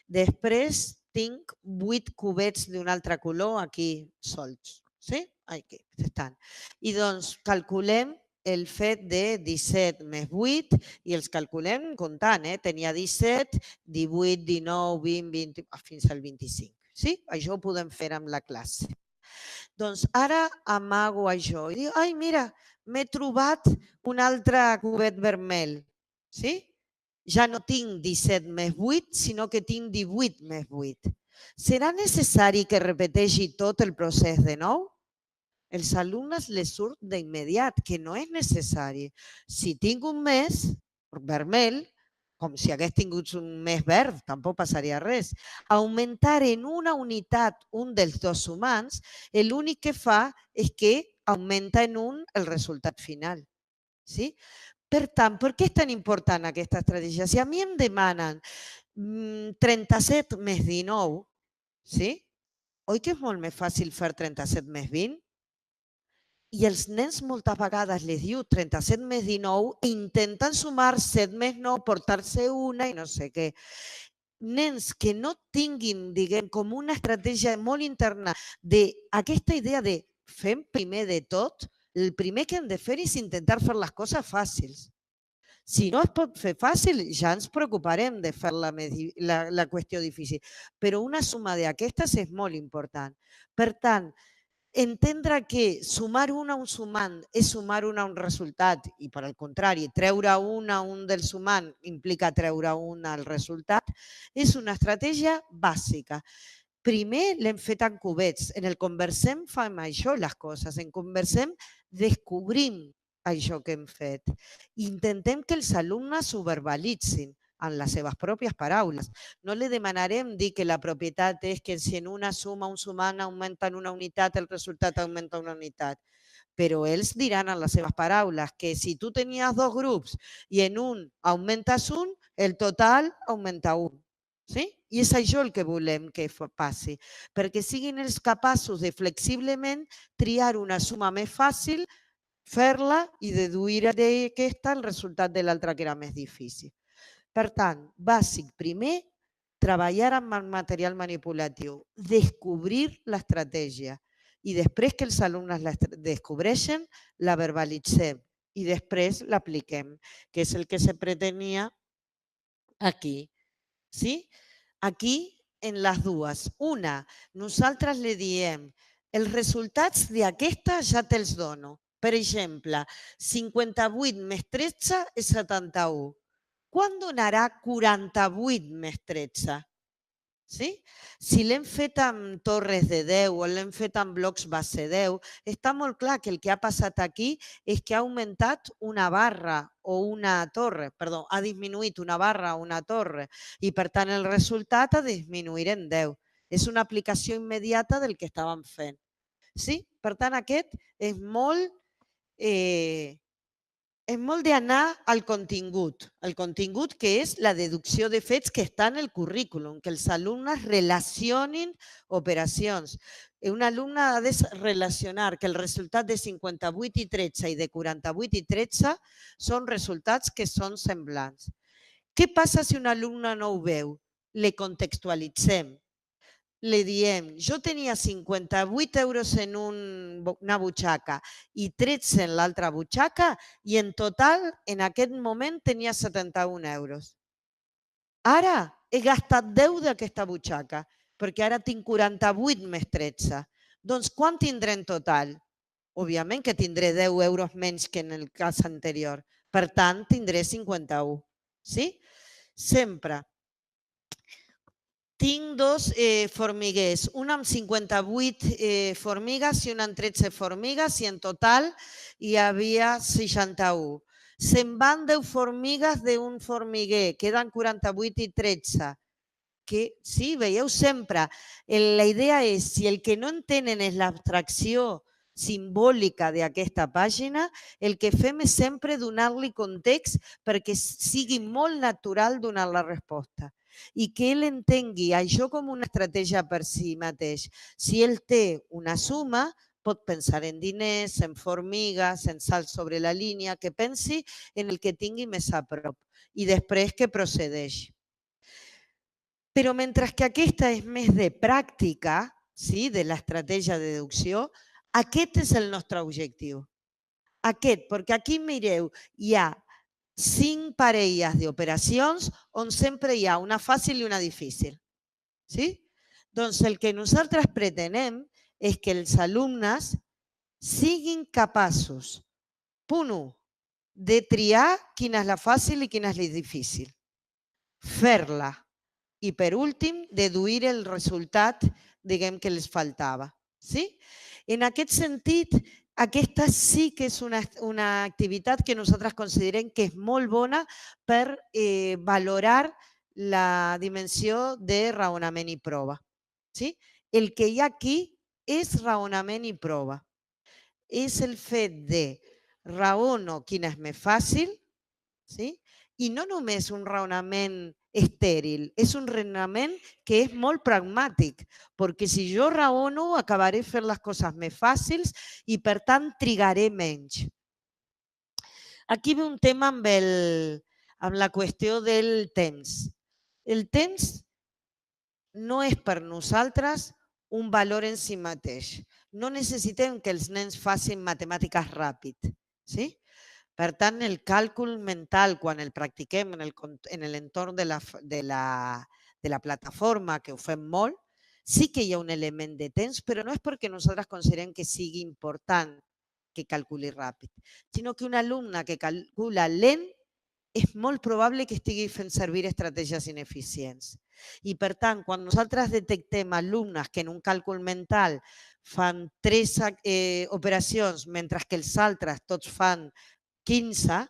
Després tinc 8 cubets d'un altre color aquí solts. Sí? Aquí estan. I doncs calculem el fet de 17 més 8 i els calculem comptant. Tenia 17, 18, 19, 20, 20, fins al 25. Sí? Això ho podem fer amb la classe. Doncs ara amago això i dic, ai, mira, m'he trobat un altre cubet vermell. Sí? Ja no tinc 17 més 8, sinó que tinc 18 més 8. Serà necessari que repeteixi tot el procés de nou? Els alumnes les surt d'immediat, que no és necessari. Si tinc un mes vermell, com si hagués tingut un mes verd, tampoc passaria res. Augmentar en una unitat un dels dos sumants, l'únic que fa és que augmenta en un el resultat final. Sí? Per tant, per què és tan important aquesta estratègia? Si a mi em demanen 37 més 19, sí? Oi que és molt més fàcil fer 37 més 20? I els nens moltes vegades les diu 37 més 19 i intenten sumar 7 més 9, portar-se una i no sé què. Nens que no tinguin, diguem, com una estratègia molt interna d'aquesta idea de fem primer de tot, el primer que hem de fer és intentar fer les coses fàcils. Si no es pot fer fàcil, ja ens preocuparem de fer la qüestió difícil. Però una suma d'aquestes és molt important. Per tant, entendre que sumar una a un sumant és sumar una a un resultat i, per al contrari, treure una a un del sumant implica treure una al resultat, és una estratègia bàsica. Primer l'hem fet en cubets. En el Conversem fem això, les coses. En Conversem descobrim això que hem fet. Intentem que els alumnes ho verbalitzin en les seves pròpies paraules. No li demanarem dir que la propietat és que si en una suma un sumant augmenta en una unitat, el resultat augmenta una unitat. Però ells diran en les seves paraules que si tu tenies dos grups i en un augmentes un, el total augmenta un. Sí? I és això el que volem que passi, perquè siguin els capaços de flexiblement triar una suma més fàcil fer-la i deduir d'aquesta el resultat de l'altra que era més difícil. Per tant, bàsic primer, treballar amb el material manipulatiu, descobrir l'estratègia i després que els alumnes la descobreixen, la verbalitzem i després l'apliquem, que és el que se pretenia aquí. ¿Sí? Aquí en les dues. Una, nosaltres li diem els resultats d'aquesta ja te'ls dono. Per exemple, 58 més 13 és 71. Quan donarà 48 més 13? Sí? Si l'hem fet amb torres de 10 o l'hem fet amb blocs base 10, està molt clar que el que ha passat aquí és que ha augmentat una barra o una torre, perdó, ha disminuït una barra o una torre i per tant el resultat ha disminuït en 10. És una aplicació immediata del que estàvem fent. Sí? Per tant, aquest és molt d'anar al contingut. El contingut que és la deducció de fets que està en el currículum, que els alumnes relacionin operacions. Un alumne ha de relacionar que el resultat de 58 i 13 i de 48 i 13 són resultats que són semblants. Què passa si un alumne no ho veu? Le contextualitzem. Le diem, jo tenia 58 euros en una butxaca i 13 en l'altra butxaca i en total en aquest moment tenia 71 euros. Ara he gastat 10 d'aquesta butxaca perquè ara tinc 48 més 13. Doncs quant tindré en total? Òbviament que tindré 10 euros menys que en el cas anterior. Per tant, tindré 51. Sí? Sempre. Tinc dos formiguers, un amb 58 formigues i un amb 13 formigues i en total hi havia 61. Se'n van 10 formigues d'un formiguer, queden 48 i 13. Que, sí, veieu sempre, la idea és, si el que no entenen és l'abstracció simbòlica d'aquesta pàgina, el que fem és sempre donar-li context perquè sigui molt natural donar la resposta i que ell entengui això com una estratègia per si mateix. Si ell té una suma, pot pensar en diners, en formigues, en salts sobre la línia, que pensi en el que tingui més a prop i després que procedeixi. Però mentre que aquesta és més de pràctica, sí, de l'estratègia de deducció, aquest és el nostre objectiu. Aquest, perquè aquí mireu, hi ha 5 parelles d'operacions on sempre hi ha una fàcil i una difícil. Sí? Doncs el que nosaltres pretenem és que els alumnes siguin capaços, punt 1, de triar quina és la fàcil i quina és la difícil, fer-la i, per últim, deduir el resultat, diguem, que els faltava. Sí? En aquest sentit, aquesta sí que és una activitat que nosaltres considerem que és molt bona per valorar la dimensió de raonament i prova. Sí? El que hi ha aquí és raonament i prova. És el fet de raono quina és més fàcil, sí? I no només un raonament estèril, és un raonament que és molt pragmàtic, perquè si jo raono acabaré fent les coses més fàcils i per tant trigaré menys. Aquí ve un tema amb la qüestió del temps. El temps no és per nosaltres un valor en si mateix. No necessitem que els nens facin matemàtiques ràpid, sí? Per tant, el càlcul mental, quan el practiquem en l'entorn de la plataforma, que ho fem molt, sí que hi ha un element de temps, però no és perquè nosaltres considerem que sigui important que calculi ràpid, sinó que un alumne que calcula lent és molt probable que estigui fent servir estratègies ineficients. I per tant, quan nosaltres detectem alumnes que en un càlcul mental fan 3 operacions, mentre que els altres tots fan 15,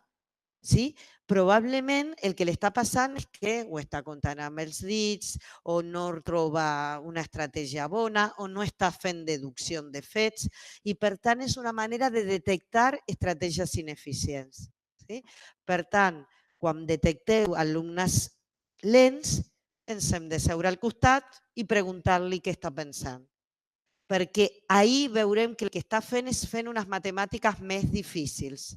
sí? Probablement el que li està passant és que ho està comptant amb els dits o no troba una estratègia bona o no està fent deducció de fets i per tant és una manera de detectar estratègies ineficients. Sí? Per tant, quan detecteu alumnes lents, ens hem de seure al costat i preguntar-li què està pensant. perquè ahir veurem que el que està fent és fent unes matemàtiques més difícils.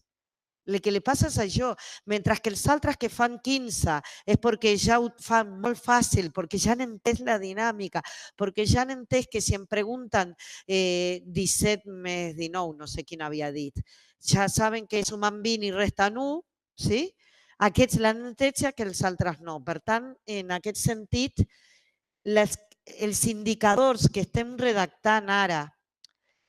El que li passa és això, mentre que els altres que fan 15 és perquè ja ho fan molt fàcil, perquè ja han entès la dinàmica, perquè ja han entès que si em pregunten 17 més 19, no sé quin havia dit, ja saben que sumen 20 i resten 1, sí? Aquests l'han entès que els altres no. Per tant, en aquest sentit, els indicadors que estem redactant ara,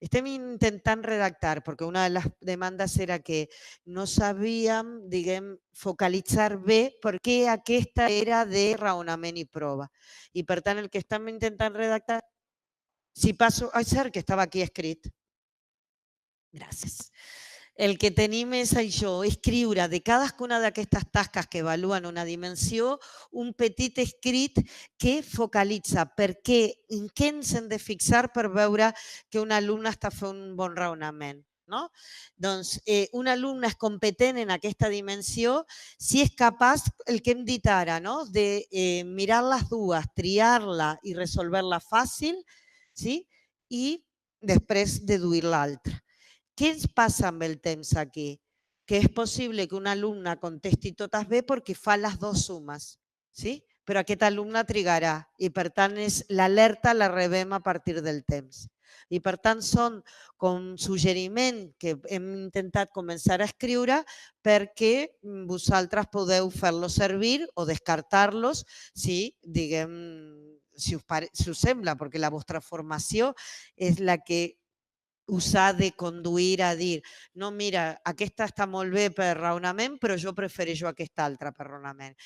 estem intentant redactar, perquè una de les demandes era que no sabíem, diguem, focalitzar bé per què aquesta era de raonament i prova. I per tant, el que estem intentant redactar, si passo, és cert que estava aquí escrit. Gràcies. El que tenim és això, escriure de cadascuna d'aquestes tasques que evaluen una dimensió un petit escrit que focalitza per què, en què ens hem de fixar per veure que un alumne està fent un bon raonament. No? Doncs un alumne és competent en aquesta dimensió si és capaç, el que hem dit ara, no? De mirar les dues, triar-la i resoldre-la fàcil, sí? I després deduir l'altra. Què ens passa amb el temps aquí? Que és possible que un alumne contesti totes bé perquè fa les dues sumes, sí? Però aquest alumne trigarà i per tant l'alerta la rebem a partir del temps. I per tant són com suggeriment que hem intentat començar a escriure perquè vosaltres podeu fer-los servir o descartar-los si, diguem, si us sembla, perquè la vostra formació és la que us ha de conduir a dir no, mira, aquesta està molt bé per raonament, però jo prefereixo aquesta altra per raonament.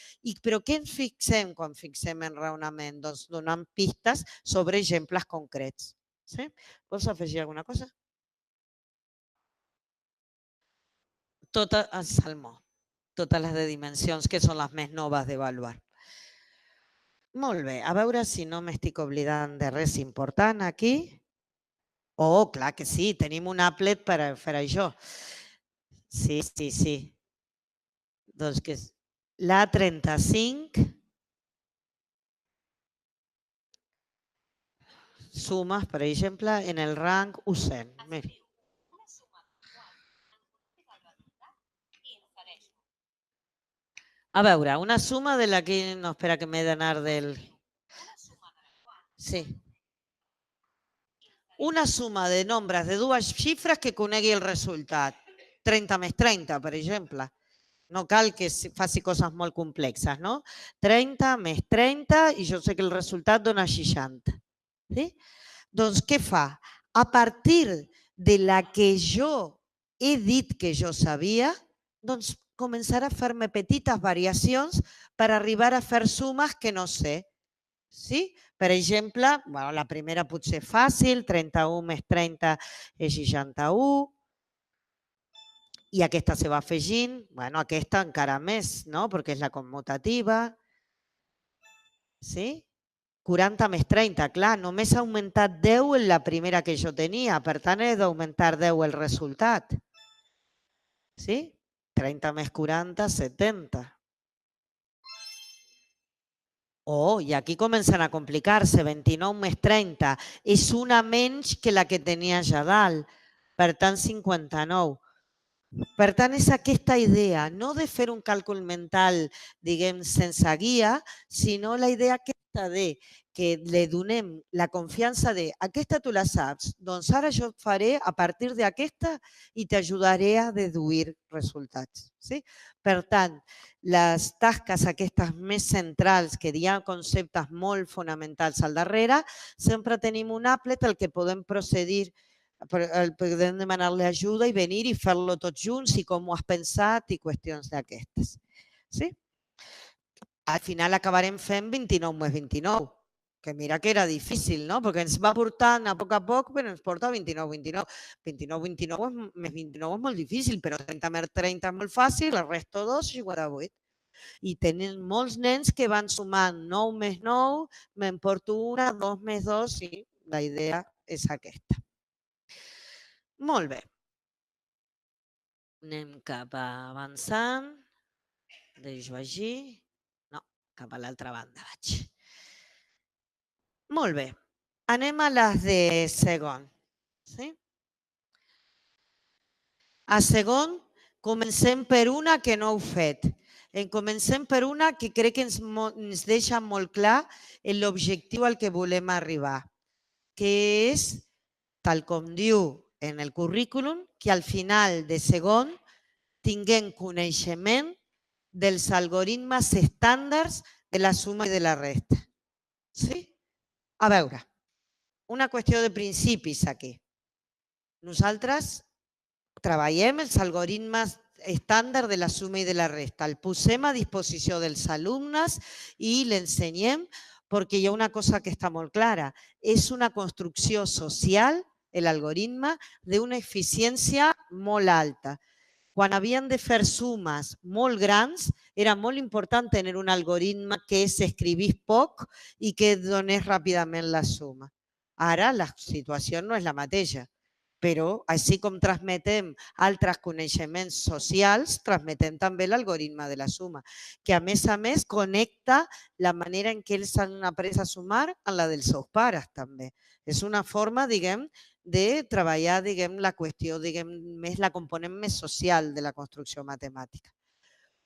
Però què ens fixem quan fixem en raonament? Doncs donant pistes sobre exemples concrets. Sí? Vols afegir alguna cosa? El salmó. Totes les de dimensions, que són les més noves d'avaluar. Molt bé, a veure si no m'estic oblidant de res important aquí. Oh, clar que sí, tenim un applet per a fer això. Sí, sí, sí. Doncs que és l'A35, sumes, per exemple, en el rang U100. Mira. Una suma de qual en compte de l'alumnat i insereixo. A veure, una suma de la que... No, espera que m'he d'anar del... Una suma de la qual Sí. Una suma de nombres de dues xifres que conegui el resultat. 30 més 30, per exemple. No cal que faci coses molt complexes, no? 30 més 30 i jo sé que el resultat dona 60. Sí? Doncs què fa? A partir de la que jo he dit que jo sabia, doncs començarà a fer-me petites variacions per arribar a fer sumes que no sé. Sí? Per exemple, bueno, la primera potser fàcil, 31 més 30 és 61, i aquesta se va afegint, bueno, aquesta encara més, no? Perquè és la commutativa. Sí? 40 més 30, clar, només ha augmentat 10 en la primera que jo tenia, per tant he d'augmentar 10 el resultat. Sí? 30 més 40, 70. Oh, i aquí comencen a complicar-se, 29 més 30. És una menys que la que tenia ja dalt, per tant 59. Per tant, és aquesta idea, no de fer un càlcul mental, diguem, sense guia, sinó la idea aquesta de que li donem la confiança de aquesta tu la saps, doncs ara jo faré a partir d'aquesta i t'ajudaré a deduir resultats. Sí? Per tant, les tasques aquestes més centrals, que hi ha conceptes molt fonamentals al darrere, sempre tenim un applet al que podem procedir, podem demanar-li ajuda i venir i fer-lo tots junts i com ho has pensat i qüestions d'aquestes. Sí? Al final acabarem fent 29 més 29, que mira que era difícil, no? Perquè ens va portant a poc, però ens porta a 29, 29. 29, 29 més 29 és molt difícil, però 30 més 30 és molt fàcil, el resto 2, 58. I tenen molts nens que van sumant 9 més 9, me'n porto una, 2 més 2, i la idea és aquesta. Molt bé. Anem cap a avançant. Deixo així. No, cap a l'altra banda vaig. Molt bé. Anem a les de segon. Sí? A segon, comencem per una que no heu fet. Comencem per una que crec que ens deixa molt clar l'objectiu al que volem arribar, que és, tal com diu en el currículum, que al final de segon tinguem coneixement dels algoritmes estàndards de la suma i de la resta. Sí? A veure, una qüestió de principis aquí. Nosaltres treballem els algoritmes estàndard de la suma i de la resta. El posem a disposició dels alumnes i l'ensenyem perquè hi ha una cosa que està molt clara. És una construcció social, l'algoritme, d'una eficiència molt alta. Quan havien de fer sumes molt grans, era molt important tenir un algoritme que s'escrivís poc i que donés ràpidament la suma. Ara la situació no és la mateixa, però així com transmetem altres coneixements socials, transmetem també l'algoritme de la suma, que a més connecta la manera en què ells han après a sumar amb la dels seus pares també. És una forma, diguem, de treballar, diguem, la qüestió, diguem, més la component més social de la construcció matemàtica.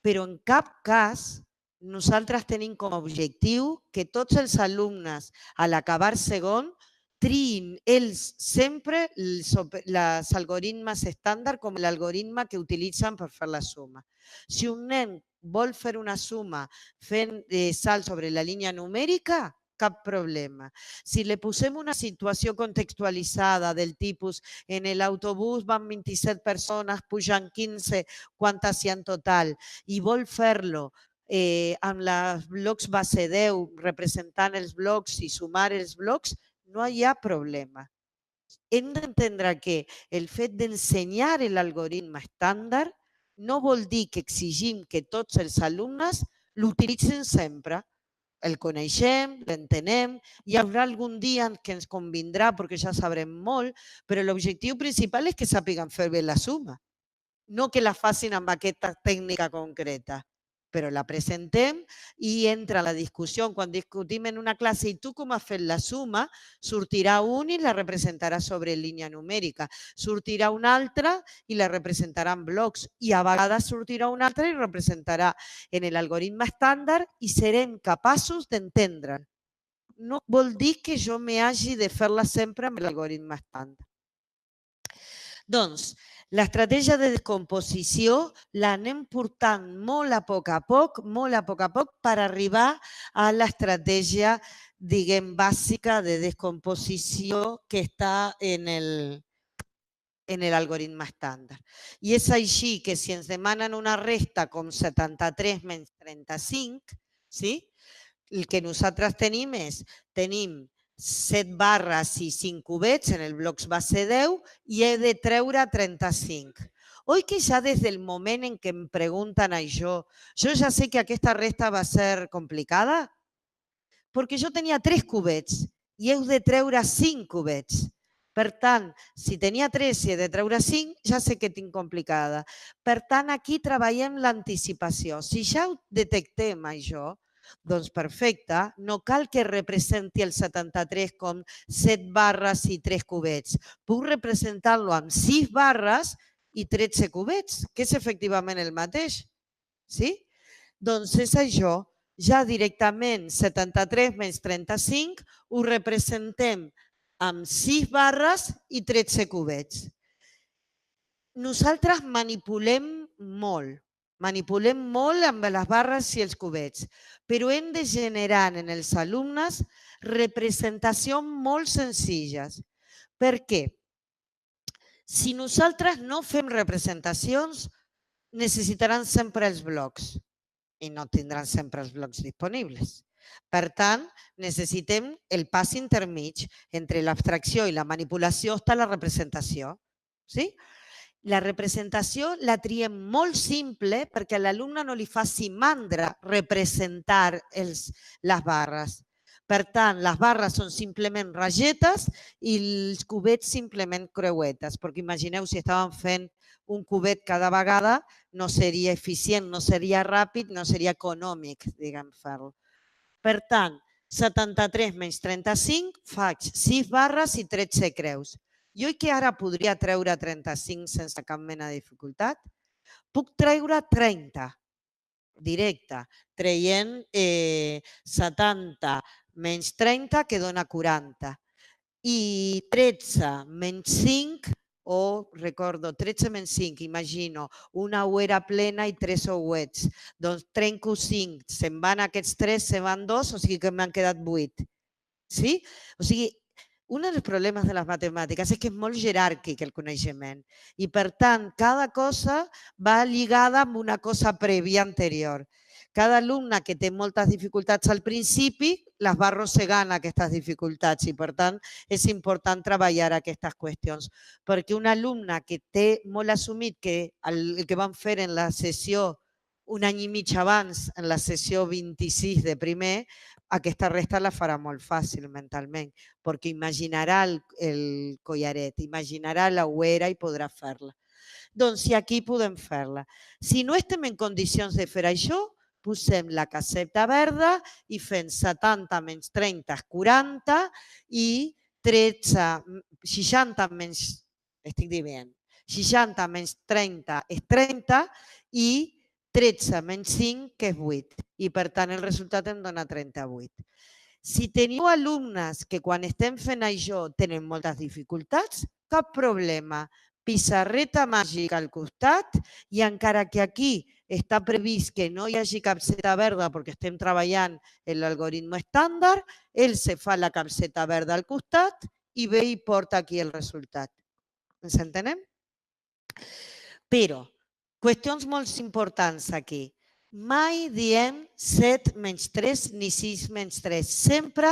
Però en cap cas nosaltres tenim com a objectiu que tots els alumnes, a l'acabar segon, triïn ells sempre els algoritmes estàndard com l'algoritme que utilitzen per fer la suma. Si un nen vol fer una suma fent salt sobre la línia numèrica, cap problema. Si li posem una situació contextualitzada del tipus en l'autobús van 27 persones, pujan 15, quantes hi ha en total, i vol fer-lo amb els blocs base 10, representant els blocs i sumar els blocs, no hi ha problema. Hem d'entendre que el fet d'ensenyar l'algoritme estàndard no vol dir que exigim que tots els alumnes l'utilitzin sempre. El coneixem, l'entenem, hi haurà algun dia que ens convindrà perquè ja sabrem molt, però l'objectiu principal és que sàpiguen fer bé la suma, no que la facin amb aquesta tècnica concreta, però la presentem i entra la discussió. Quan discutim en una classe i tu com has fet la suma, sortirà un i la representarà sobre línia numèrica, sortirà un altre i la representarà en blocs i a vegades sortirà un altre i representarà en l'algoritme estàndard i serem capaços d'entendre'l. No vol dir que jo m'hagi de fer-la sempre amb l'algoritme estàndard. Doncs, l'estratègia de descomposició l'anem portant molt a poc a poc, per arribar a l'estratègia, diguem, bàsica de descomposició que està en l'algoritme estàndard. I és així que si ens demanen una resta com 73 menys 35, sí? El que nosaltres tenim és, tenim 7 barres i 5 cubets en el bloc base 10 i he de treure 35. Oi que ja des del moment en què em pregunten això, jo ja sé que aquesta resta va ser complicada? Perquè jo tenia 3 cubets i heu de treure 5 cubets. Per tant, si tenia 3 i he de treure 5, ja sé que tinc complicada. Per tant, aquí treballem l'anticipació. Si ja ho detectem això, doncs perfecte, no cal que representi el 73 com 7 barres i 3 cubets. Puc representar-lo amb 6 barres i 13 cubets, que és efectivament el mateix. Sí? Doncs és això, ja directament 73 menys 35 ho representem amb 6 barres i 13 cubets. Nosaltres manipulem molt amb les barres i els cubets, però hem de generar en els alumnes representacions molt senzilles. Per què? Si nosaltres no fem representacions, necessitaran sempre els blocs i no tindran sempre els blocs disponibles. Per tant, necessitem el pas intermig entre l'abstracció i la manipulació està la representació. Sí? La representació la triem molt simple perquè a l'alumne no li faci mandra representar les barres. Per tant, les barres són simplement ragetes i els cubets simplement creuetes, perquè imagineu si estàvem fent un cubet cada vegada, no seria eficient, no seria ràpid, no seria econòmic, diguem, fer-lo. Per tant, 73 menys 35, faig 6 barres i 13 creus. I oi que ara podria treure 35 sense cap mena de dificultat? Puc treure 30, directe, traient 70 menys 30, que dona 40. I 13 menys 5, o recordo, 13 menys 5, imagino, una ouera plena i 3 ouets. Doncs trenco 5, se'n van aquests 3, se'n van 2, o sigui que m'han quedat 8. Sí? O sigui, un dels problemes de les matemàtiques és que és molt jeràrquic el coneixement i, per tant, cada cosa va lligada amb una cosa prèvia anterior. Cada alumne que té moltes dificultats al principi les va arrossegant aquestes dificultats i, per tant, és important treballar aquestes qüestions. Perquè un alumne que té molt assumit que el que van fer en la sessió un any i mig abans, en la sessió 26 de primer, aquesta resta la farà molt fàcil mentalment, perquè imaginarà el collaret, imaginarà la ouera i podrà fer-la. Doncs si aquí podem fer-la. Si no estem en condicions de fer això, posem la caseta verda i fem 70 menys 30 és 40 i 60 menys, estic dient, 60 menys 30 és 30 i 13 menys 5, que és 8. I, per tant, el resultat em dona 38. Si teniu alumnes que quan estem fent això tenen moltes dificultats, cap problema. Pissarreta màgica al costat i, encara que aquí està previst que no hi hagi capseta verda perquè estem treballant en l'algoritme estàndard, ell se fa la capseta verda al costat i ve i porta aquí el resultat. Ens entenem? Però, qüestions molt importants aquí. Mai diem 7 menys 3 ni 6 menys 3. Sempre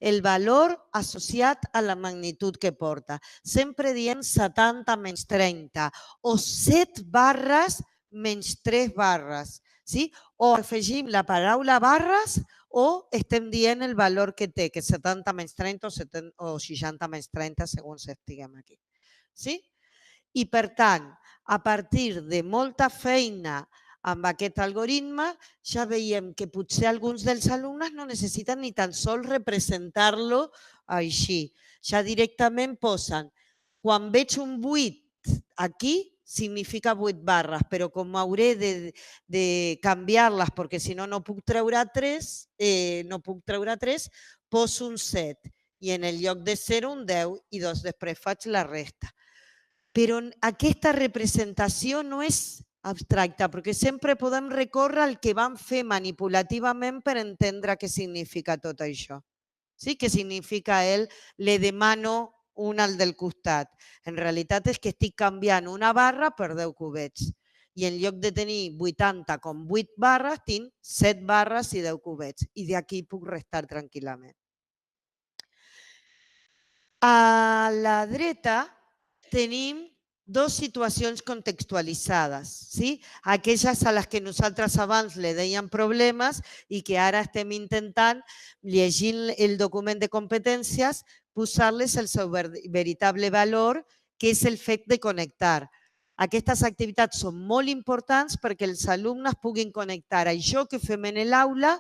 el valor associat a la magnitud que porta. Sempre diem 70 menys 30 o 7 barres menys 3 barres. Sí? O afegim la paraula barres o estem dient el valor que té, que és 70 menys 30 o 60 menys 30, segons estiguem aquí. Sí? I, per tant, a partir de molta feina amb aquest algoritme, ja veiem que potser alguns dels alumnes no necessiten ni tan sols representar-lo així. Ja directament posen, quan veig un 8 aquí, significa 8 barres, però com hauré de canviar-les perquè si no, no puc treure 3, poso un 7 i en el lloc de 0 un 10 i després faig la resta. Però aquesta representació no és abstracta, perquè sempre podem recórrer al que vam fer manipulativament per entendre què significa tot això. Sí? Què significa le demano un al del costat. En realitat és que estic canviant una barra per 10 cubets. I en lloc de tenir 80 com 8 barres, tinc 7 barres i 10 cubets. I d'aquí puc restar tranquil·lament. A la dreta tenim dues situacions contextualitzades, sí? Aquelles a les que nosaltres abans li dèiem problemes i que ara estem intentant, llegint el document de competències, posar-les el seu veritable valor, que és el fet de connectar. Aquestes activitats són molt importants perquè els alumnes puguin connectar això que fem en l'aula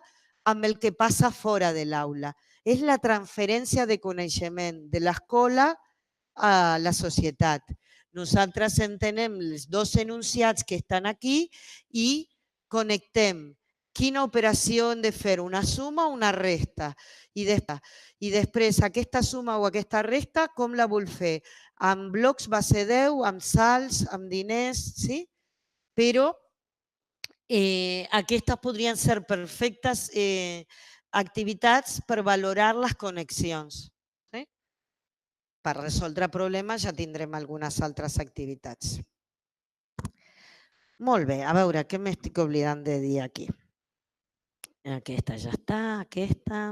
amb el que passa fora de l'aula. És la transferència de coneixement de l'escola a la societat. Nosaltres entenem els dos enunciats que estan aquí i connectem quina operació hem de fer, una suma o una resta. I després aquesta suma o aquesta resta com la vull fer? Amb blocs base 10, amb salts, amb diners, sí? Però aquestes podrien ser perfectes activitats per valorar les connexions. Per resoldre problemes ja tindrem algunes altres activitats. Molt bé, a veure, què m'estic oblidant de dir aquí? Aquesta ja està, aquesta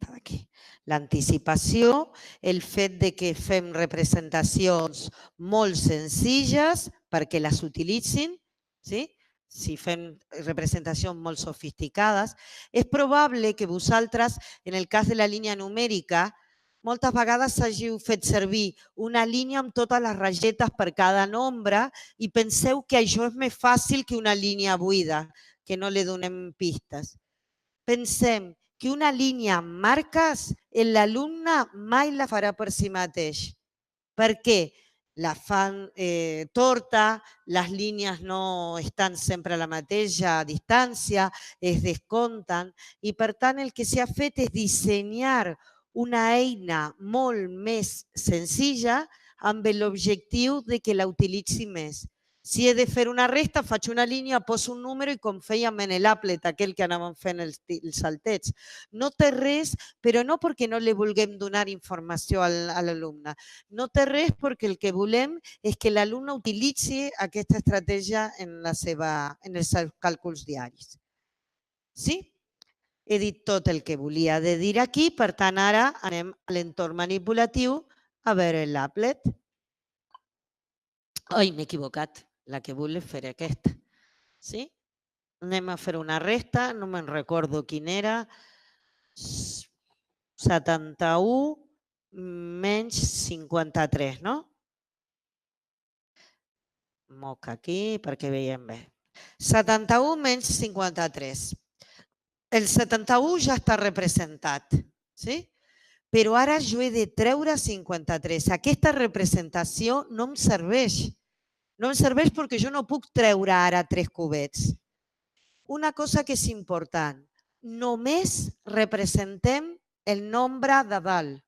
d'aquí. L'anticipació, el fet de que fem representacions molt senzilles perquè les utilitzin, sí? Si fem representacions molt sofisticades, és probable que vosaltres, en el cas de la línia numèrica, moltes vegades hàgiu fet servir una línia amb totes les ragetes per cada nombre i penseu que això és més fàcil que una línia buida, que no li donem pistes. Pensem que una línia amb marques l'alumne mai la farà per si mateix. Per què? La fan torta, les línies no estan sempre a la mateixa distància, es descompten i per tant el que s'ha fet és dissenyar una eina molt més senzilla amb l'objectiu de que la utilitzi més. Si he de fer una resta, faig una línia, poso un número i com fèiem en l'Applet, aquell que anàvem fent els saltets. No té res, però no perquè no li vulguem donar informació a l'alumne. No té res perquè el que volem és que l'alumne utilitzi aquesta estratègia en els seus càlculs diaris. Sí? He dit tot el que volia de dir aquí, per tant ara anem a l'entorn manipulatiu a veure l'Applet. Ai, m'he equivocat. La que vull és fer aquesta. Sí? Anem a fer una resta, no me'n recordo quin era. 71 menys 53, no? Moc aquí perquè veiem bé. 71 menys 53. El 71 ja està representat, sí? Però ara jo he de treure 53. Aquesta representació no em serveix. No em serveix perquè jo no puc treure ara 3 cubets. Una cosa que és important, només representem el nombre de dalt,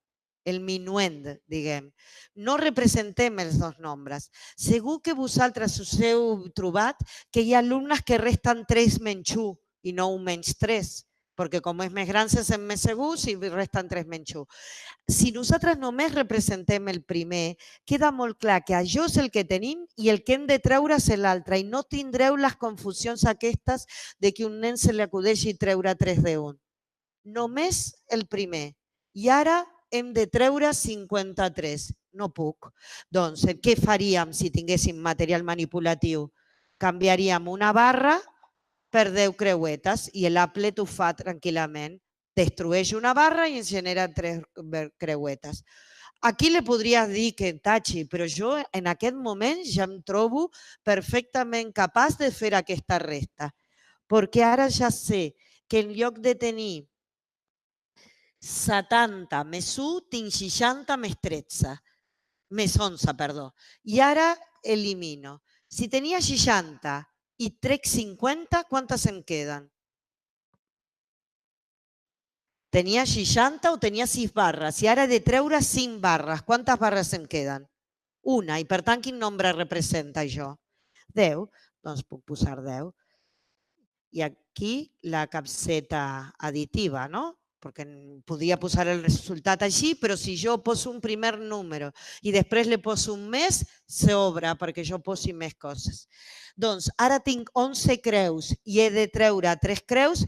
el minuend, diguem. No representem els dos nombres. Segur que vosaltres us heu trobat que hi ha alumnes que resten 3 menys 1 i no 1 menys 3, perquè com és més gran se sent més segur si resten 3 menys 1. Si nosaltres només representem el primer, queda molt clar que això és el que tenim i el que hem de treure és l'altre i no tindreu les confusions aquestes de que un nen se li acudeixi treure 3 de 1. Només el primer. I ara hem de treure 53. No puc. Doncs què faríem si tinguéssim material manipulatiu? Canviaríem una barra per 10 creuetes i l'Applet ho fa tranquil·lament. Destrueix una barra i ens genera 3 creuetes. Aquí li podries dir que tachi, però jo en aquest moment ja em trobo perfectament capaç de fer aquesta resta, perquè ara ja sé que en lloc de tenir 70 més 1, tinc 60 més 13, més 11, perdó. I ara elimino. Si tenia 60 i trec 50, quantes em queden? Tenia 60 o tenia 6 barres i ara he de treure 5 barres. Quantes barres em queden? Una. I per tant, quin nombre representa això? 10. Doncs puc posar 10. I aquí la capseta additiva, no? Perquè podria posar el resultat així, però si jo poso un primer número i després li poso un més, s'obre perquè jo posi més coses. Doncs ara tinc 11 creus i he de treure 3 creus,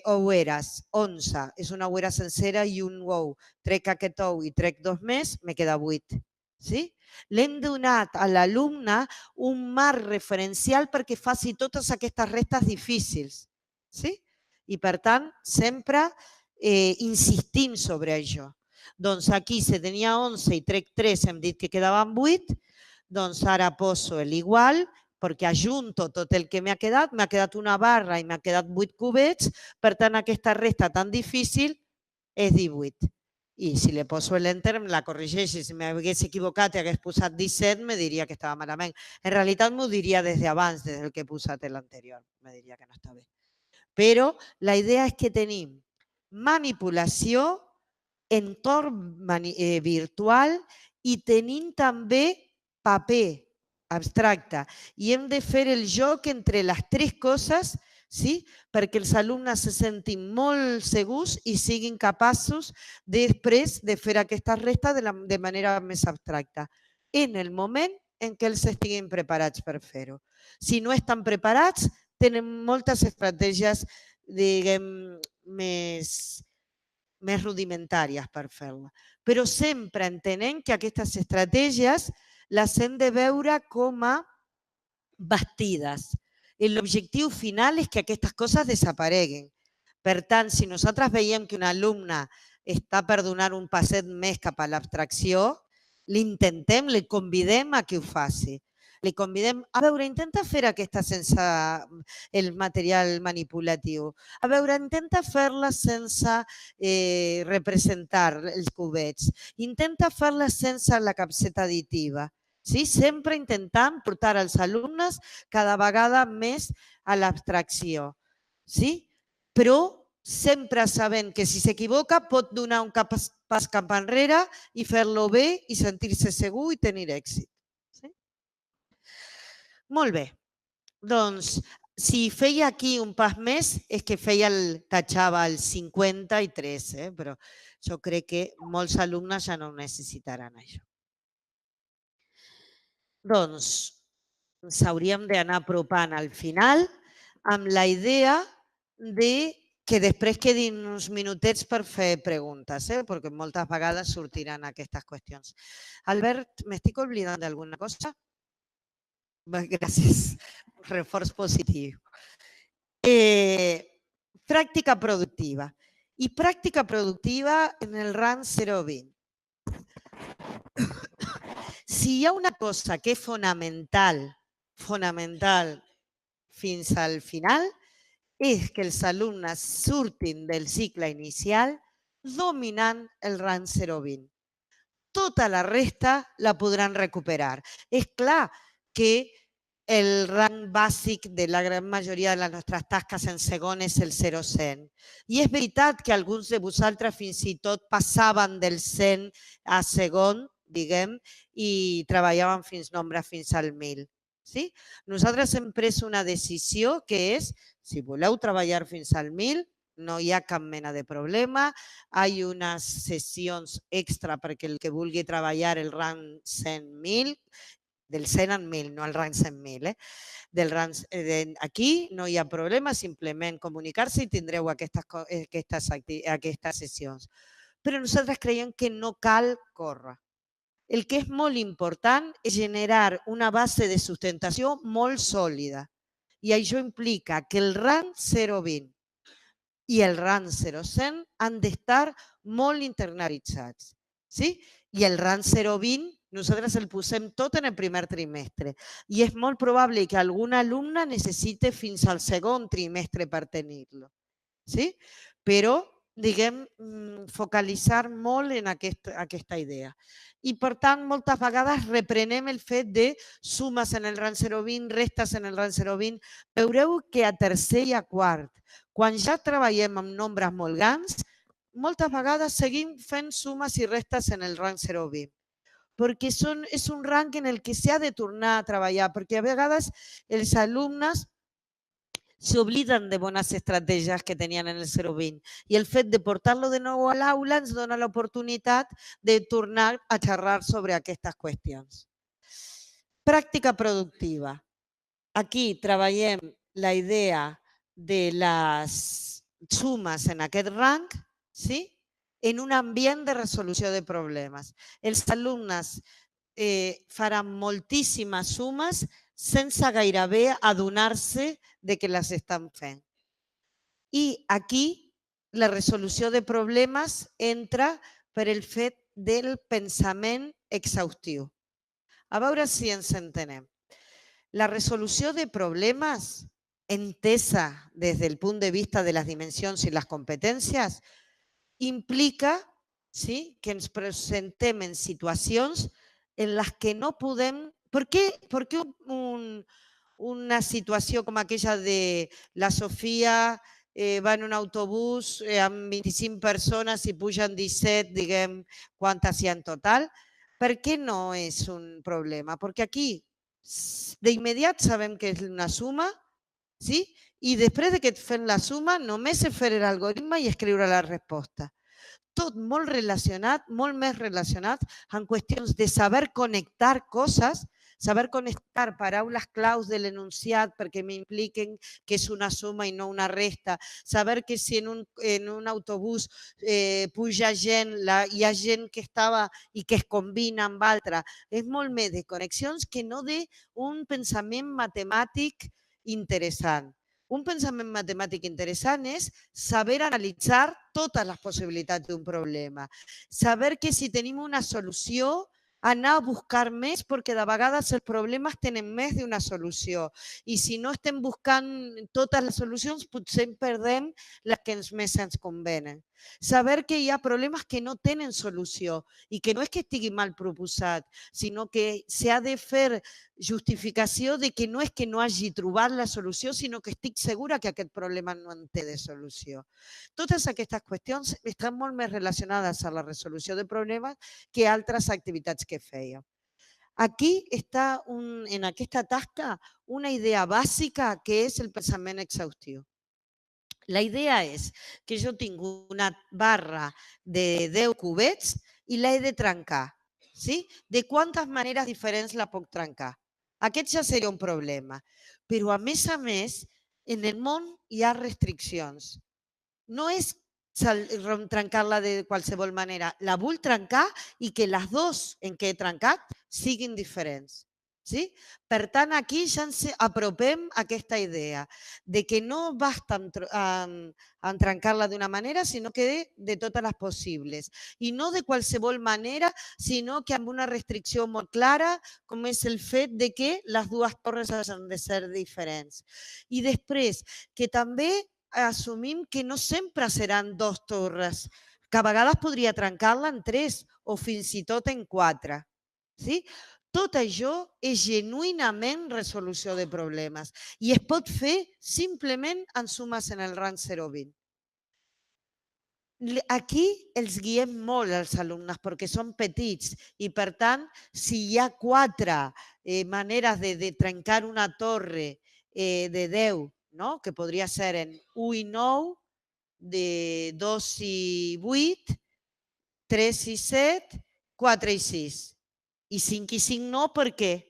oueres, 11, és una ouera sencera i un ou. Trec aquest ou i trec 2 més, me queda 8. Sí? L'hem donat a l'alumne un marc referencial perquè faci totes aquestes restes difícils. Sí? I per tant, sempre insistim sobre això. Doncs aquí, si tenia 11 i trec 3, hem dit que quedaven 8, doncs ara poso l'igual, perquè ajunto tot el que m'ha quedat una barra i m'ha quedat 8 cubets, per tant aquesta resta tan difícil és 18. I si li poso l'enter em la corregeix, si m'hagués equivocat i hagués posat 17 me diria que estava malament. En realitat m'ho diria des d'abans, des del que he posat l'anterior, me diria que no està bé. Però la idea és que tenim manipulació, entorn virtual i tenim també paper abstracte i hem de fer el joc entre les 3 coses, sí? Perquè els alumnes se sentin molt segurs i siguin capaços després de fer aquesta resta de manera més abstracta, en el moment en què els estiguin preparats per fer-ho. Si no estan preparats, tenen moltes estratègies, diguem, més rudimentàries per fer-la. Però sempre entenent que aquestes estratègies les hem de veure com a bastides. L'objectiu final és que aquestes coses desapareguin. Per tant, si nosaltres veiem que un alumne està per donar un passet més cap a l'abstracció, l'intentem, li convidem a que ho faci. li convidem a veure, intenta fer aquesta sense el material manipulatiu. A veure, intenta fer-la sense representar els cubets. Intenta fer-la sense la capseta additiva. Sí? Sempre intentant portar els alumnes cada vegada més a l'abstracció. Sí? Però sempre sabent que si s'equivoca pot donar un pas cap enrere i fer-lo bé i sentir-se segur i tenir èxit. Sí? Molt bé. Doncs, si feia aquí un pas més, és que tatxava el 53, però jo crec que molts alumnes ja no necessitaran això. Doncs, ens hauríem d'anar apropant al final amb la idea de que després quedin uns minutets per fer preguntes, perquè moltes vegades sortiran aquestes qüestions. Albert, m'estic oblidant d'alguna cosa? Gràcies. Reforç positiu. Pràctica productiva. I pràctica productiva en el rang 0-20. Si hi ha una cosa que és fonamental fins al final, és que els alumnes surtin del cicle inicial dominant el rang 0-20. Tota la resta la podran recuperar. És clar que el rang bàsic de la gran majoria de les nostres tasques en segon és el 0-100. I és veritat que alguns de vosaltres fins i tot passaven del 100 a segon, diguem, i treballaven nombres fins al 1000. Sí? Nosaltres hem pres una decisió que és, si voleu treballar fins al 1000, no hi ha cap mena de problema. Hi ha unes sessions extra perquè el que vulgui treballar el rang 100.000, del 100 al 1000, no al rang 100.000. Aquí no hi ha problema, simplement comunicar-se i tindreu aquestes sessions. Però nosaltres creiem que no cal córrer. El que és molt important és generar una base de sustentació molt sòlida. I això implica que el rang 0-20 i el rang 0-100 han d'estar molt internalitzats. Sí? I el rang 0-20 nosaltres el posem tot en el primer trimestre. I és molt probable que algun alumne necessite fins al segon trimestre per tenir-lo. Sí? Però, diguem, focalitzar molt en aquesta idea. I, per tant, moltes vegades reprenem el fet de sumes en el rang 0-20, restes en el rang 0-20. Veureu que a tercer i a quart, quan ja treballem amb nombres molt grans, moltes vegades seguim fent sumes i restes en el rang 0-20. Perquè és un rang en el que s'ha de tornar a treballar, perquè a vegades els alumnes s'obliden de bones estratègies que tenien en el 0-20 i el fet de portar-lo de nou a l'aula ens dona l'oportunitat de tornar a xerrar sobre aquestes qüestions. Pràctica productiva. Aquí treballem la idea de les sumes en aquest rang, sí? En un ambient de resolució de problemes. Els alumnes faran moltíssimes sumes sense gairebé adonar-se de que les estan fent. I aquí la resolució de problemes entra per el fet del pensament exhaustiu. A veure si ens entenem. La resolució de problemes entesa des del punt de vista de les dimensions i les competències implica que ens presentem en situacions en les que no podem... ¿Por qué una situació com aquella de la Sofia va en un autobús amb 25 persones i pugen 17, diguem, quantes hi ha en total? Per què no és un problema? Perquè aquí d'immediat sabem que és una suma, sí? I després que et fem la suma només és fer l'algoritme i escriure la resposta. Tot molt relacionat, molt més relacionat amb qüestions de saber connectar coses, saber connectar paraules claus de l'enunciat perquè m'impliquen que és una suma i no una resta, saber que si en un autobús puja gent, hi ha gent que estava i que es combina amb altra. És molt més de connexions que no d'un pensament matemàtic interessant. Un pensament matemàtic interessant és saber analitzar totes les possibilitats d'un problema. Saber que si tenim una solució anar a buscar més perquè de vegades els problemes tenen més d'una solució i si no estem buscant totes les solucions potser perdem les que més ens convenen. Saber que hi ha problemes que no tenen solució i que no és que estigui mal proposat, sinó que s'ha de fer justificació de que no és que no hagi trobat la solució, sinó que estic segura que aquest problema no en té de solució. Totes aquestes qüestions estan molt més relacionades a la resolució de problemes que altres activitats que feia. Aquí està, en aquesta tasca, una idea bàsica que és el pensament exhaustiu. La idea és que jo tinc una barra de 10 cubets i l'he de trencar. Sí? De quantes maneres diferents la puc trencar? Aquest ja seria un problema. Però, a més, en el món hi ha restriccions. No és trencar-la de qualsevol manera. La vull trencar i que les dues en què he trencat siguin diferents. Sí? Per tant, aquí ja ens apropem a aquesta idea de que no basta en trencar-la d'una manera, sinó que de totes les possibles. I no de qualsevol manera, sinó que amb una restricció molt clara, com és el fet de que les dues torres han de ser diferents. I després, que també assumim que no sempre seran 2 torres, que a vegades podria trencar-la en 3 o fins i tot en 4. Sí? Tot això és genuïnament resolució de problemes i es pot fer simplement en sumes en el rang 0,20. Aquí els guiem molt els alumnes perquè són petits i, per tant, si hi ha 4 maneres de trencar una torre de 10, no? Que podria ser en 1 i 9, de 2 i 8, 3 i 7, 4 i 6. I 5 i 5 no, per què?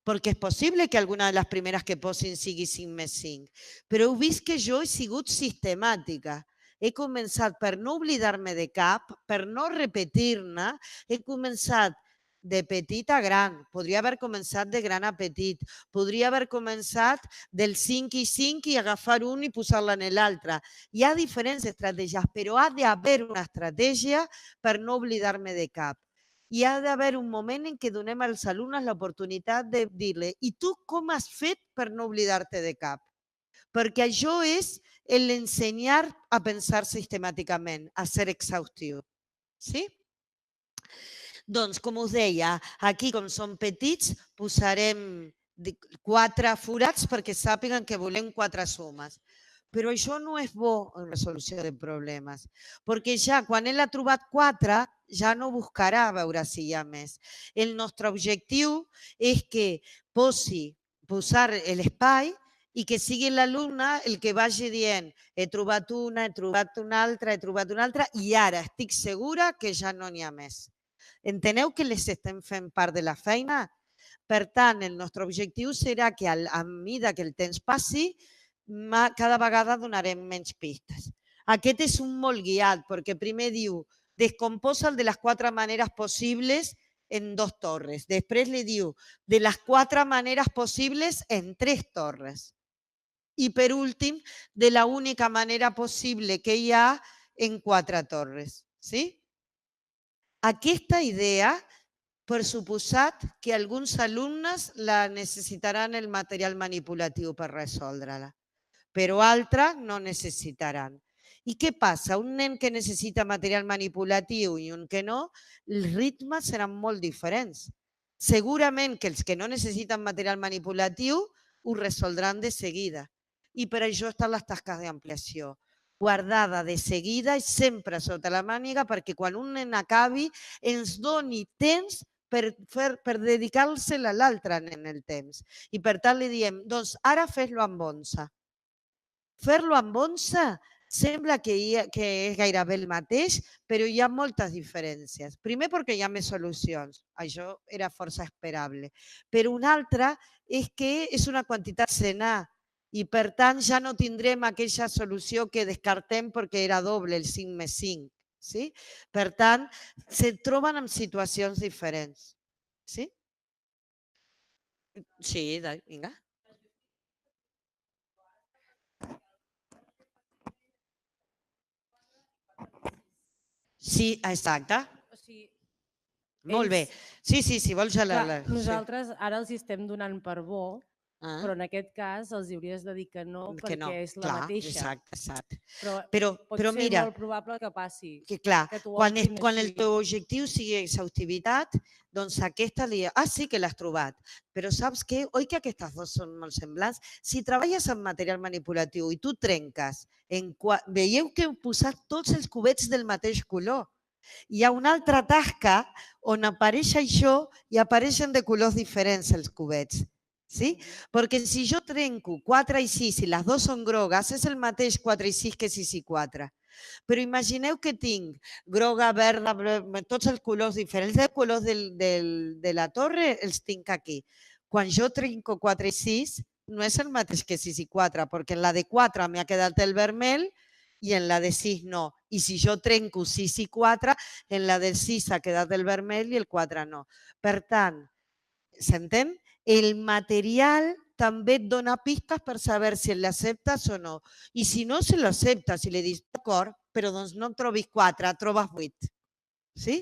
Perquè és possible que alguna de les primeres que posin sigui 5 més 5. Però heu vist que jo he sigut sistemàtica. He començat per no oblidar-me de cap, per no repetir-ne, he començat de petit a gran. Podria haver començat de gran a petit. Podria haver començat del 5 i 5 i agafar un i posar-la en l'altre. Hi ha diferents estratègies, però ha d'haver una estratègia per no oblidar-me de cap. I ha d'haver un moment en què donem als alumnes l'oportunitat de dir-li i tu com has fet per no oblidar-te de cap? Perquè això és l'ensenyar a pensar sistemàticament, a ser exhaustiu. Sí? Doncs, com us deia, aquí, com són petits, posarem 4 forats perquè sàpiguen que volem 4 sumes. Però això no és bo en resolució de problemes, perquè ja quan ell ha trobat 4, ja no buscarà veure si hi ha més. El nostre objectiu és que posar l'espai i que sigui l'alumne el que vagi dient he trobat una altra, he trobat una altra i ara estic segura que ja no n'hi ha més. Enteneu que les estem fent part de la feina? Per tant, el nostre objectiu serà que a mesura que el temps passi, cada vegada donarem menys pistes. Aquest és un molt guiat, perquè primer diu descomposa de les 4 maneres possibles en 2 torres. Després li diu de les 4 maneres possibles en 3 torres. I per últim, de la única manera possible que hi ha en 4 torres. Sí? Aquesta idea, per suposat que alguns alumnes la necessitaran el material manipulatiu per resoldre-la, però altres no necessitaran. I què passa? Un nen que necessita material manipulatiu i un que no, els ritmes seran molt diferents. Segurament que els que no necessiten material manipulatiu ho resoldran de seguida. I per això estan les tasques d'ampliació. Guardada de seguida i sempre sota la màniga perquè quan un nen acabi ens doni temps per dedicar-se a l'altre nen el temps. I per tant li diem, doncs ara fes-lo amb 11. Fer-lo amb 11 sembla que és gairebé el mateix, però hi ha moltes diferències. Primer perquè hi ha més solucions, això era força esperable. Però una altra és que és una quantitat senar i per tant ja no tindrem aquella solució que descartem perquè era doble, el 5 més 5. Sí? Per tant, se troben en situacions diferents. Sí? Sí, vinga. Sí, exacte. Molt bé. Sí, si vols ja Clar, nosaltres ara els estem donant per bo, Ah, però en aquest cas els hauries de dir que no que no, perquè és la clar, mateixa. exacte. Però pot Però ser mira, molt probable que passi. que clar, que t'ho quan obrin el així. teu objectiu sigui exhaustivitat, doncs aquesta li... Ah, sí que l'has trobat, però saps què? Oi que aquestes dues són molt semblants? Si treballes amb material manipulatiu i tu trenques, veieu que heu posat tots els cubets del mateix color. Hi ha una altra tasca on apareix això i apareixen de colors diferents els cubets. Sí? Perquè si jo trenco 4 i 6 i les dues són grogues, és el mateix 4 i 6 que 6 i 4. Però imagineu que tinc groga, verda, tots els colors diferents. Els colors de la torre els tinc aquí. Quan jo trenco 4 i 6, no és el mateix que 6 i 4, perquè en la de 4 m'ha quedat el vermell i en la de 6 no. I si jo trenco 6 i 4, en la del 6 ha quedat el vermell i el 4 no. Per tant, s'entén? El material també et dona pistes per saber si l'acceptes o no. I si no se l'acceptes, si li dius d'acord, però doncs no en trobis 4, trobes 8. Sí?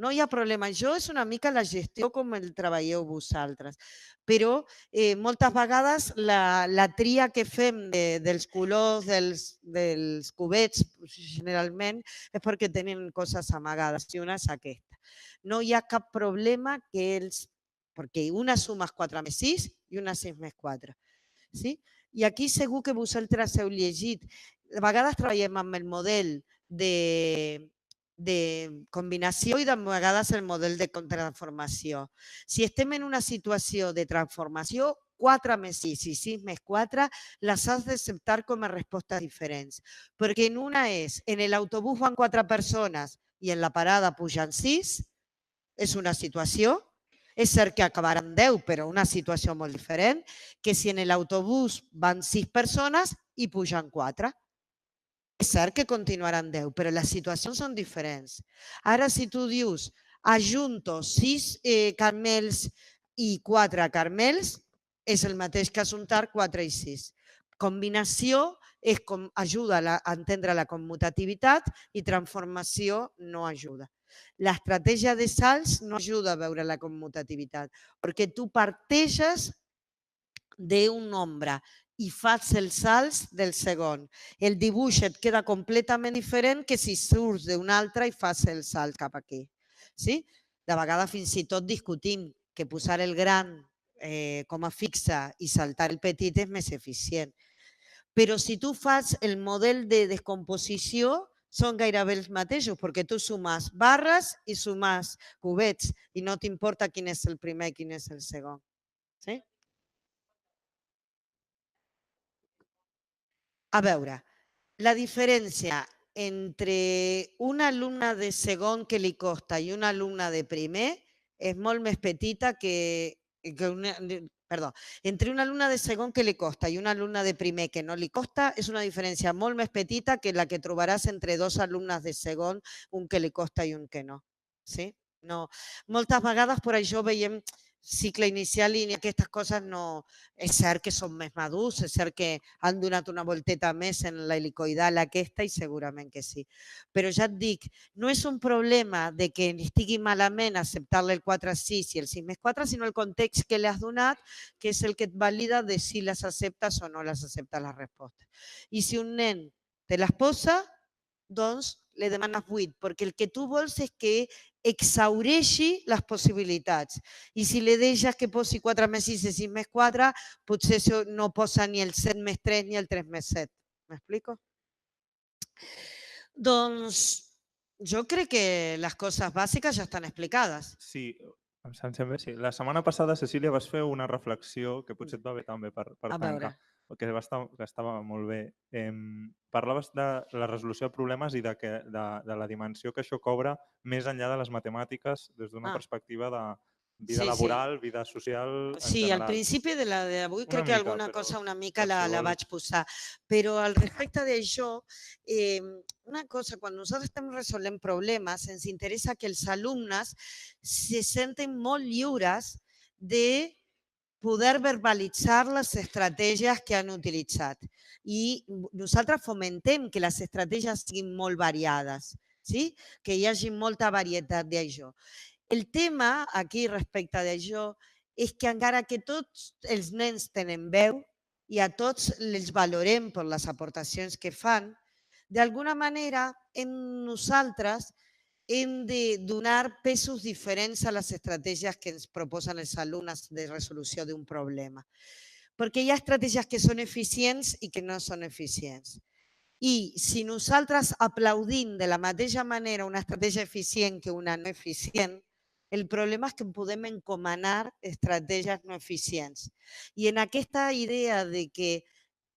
No hi ha problema. Això és una mica la gestió com el treballeu vosaltres. Però moltes vegades la tria que fem dels colors dels cubets, generalment, és perquè tenen coses amagades i una és aquesta. No hi ha cap problema que els... perquè una suma és 4 més 6 i una 6 més 4. Sí? I aquí segur que vosaltres heu llegit. A vegades treballem amb el model de combinació i de vegades el model de transformació. Si estem en una situació de transformació, 4 més 6 i 6 més 4 les has d'acceptar com a respostes diferents. Perquè en una és, en l'autobús van 4 persones i en la parada pugen 6, és una situació. És cert que acabaran 10, però una situació molt diferent que si en l'autobús van 6 persones i pugen 4. És cert que continuaran 10, però les situacions són diferents. Ara, si tu dius ajunto 6 carmels i 4 carmels, és el mateix que ajuntar 4 i 6. Combinació és com ajuda a entendre la commutativitat i transformació no ajuda. L'estratègia de salts no ajuda a veure la commutativitat, perquè tu parteixes d'un nombre i fas els salts del segon. El dibuix et queda completament diferent que si surts d'un altre i fas el salt cap aquí. Sí? De vegades fins i tot discutim que posar el gran com a fixa i saltar el petit és més eficient. Però si tu fas el model de descomposició, són gairebé els mateixos, perquè tu sumes barres i sumes cubets i no t'importa quin és el primer i quin és el segon. Sí? A veure, la diferència entre un alumne de segon que li costa i un alumne de primer és molt més petita que una... Perdó, entre un alumne de segon que li costa i un alumne de primer que no li costa és una diferència molt més petita que la que trobaràs entre dos alumnes de segon, un que li costa i un que no. Sí? No. Moltes vegades per això veiem cicle inicial i aquestes coses no... És cert que són més madurs, és cert que han donat una volteta més en la helicoidal aquesta i segurament que sí. Però ja et dic, no és un problema de que estigui malament acceptar-le el 4-6 i el 6+4, sinó el context que li has donat, que és el que et valida de si les acceptes o no les acceptes les respostes. I si un nen te les posa, doncs li demanes 8, perquè el que tu vols és que exhaureixi les possibilitats. I si li deixes que posi 4 més 6 i 6 més 4, potser no posa ni el 7 més 3 ni el 3 més 7. M'explico? Doncs jo crec que les coses bàsiques ja estan explicades. Sí, em sembla sí. La setmana passada, Cecília, vas fer una reflexió que potser et va bé també per tancar, que estava molt bé. Parlaves de la resolució de problemes i de la dimensió que això cobra més enllà de les matemàtiques des d'una perspectiva de vida laboral, vida social... Sí, al principi de la d'avui crec que alguna cosa una mica la vaig posar. Però al respecte d'això, una cosa, quan nosaltres estem resolent problemes, ens interessa que els alumnes se senten molt lliures de poder verbalitzar les estratègies que han utilitzat. I nosaltres fomentem que les estratègies siguin molt variades, que hi hagi molta varietat d'això. El tema aquí respecte d'això és que encara que tots els nens tenen veu i a tots els valorem per les aportacions que fan, d'alguna manera nosaltres hem de donar pesos diferents a les estratègies que ens proposen els alumnes de resolució d'un problema. Perquè hi ha estratègies que són eficients i que no són eficients. I si nosaltres aplaudim de la mateixa manera una estratègia eficient que una no eficient, el problema és que podem encomanar estratègies no eficients. I en aquesta idea de que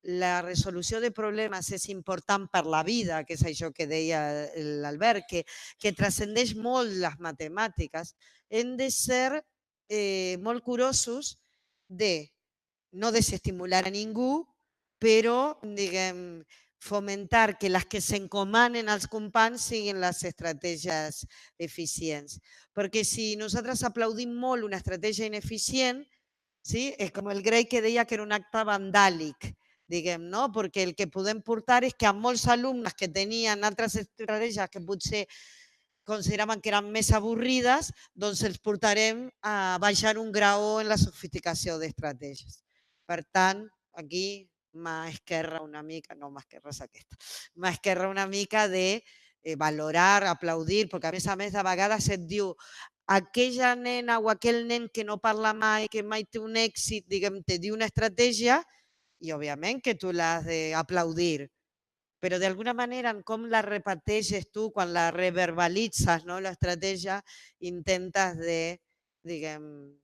la resolució de problemes és important per la vida, que és això que deia l'Albert, que transcendeix molt les matemàtiques, hem de ser molt curosos de no desestimular a ningú, però, diguem, fomentar que les que s'encomanen als companys siguin les estratègies eficients. Perquè si nosaltres aplaudim molt una estratègia ineficient, sí? És com el grec que deia que era un acte vandàlic, diguem, no? Perquè el que podem portar és que a molts alumnes que tenien altres estratègies que potser consideraven que eren més avorrides, doncs els portarem a baixar un graó en la sofisticació d'estratègies. Per tant, aquí mà esquerra una mica, no mà esquerra és aquesta, mà esquerra una mica de valorar, aplaudir, perquè a més de vegades et diu aquella nena o aquell nen que no parla mai, que mai té un èxit, diguem, te diu una estratègia i òbviament que tu l'has d'aplaudir, però d'alguna manera en com la repeteixes tu, quan la reverbalitzes, no? L'estratègia, intentes de, diguem,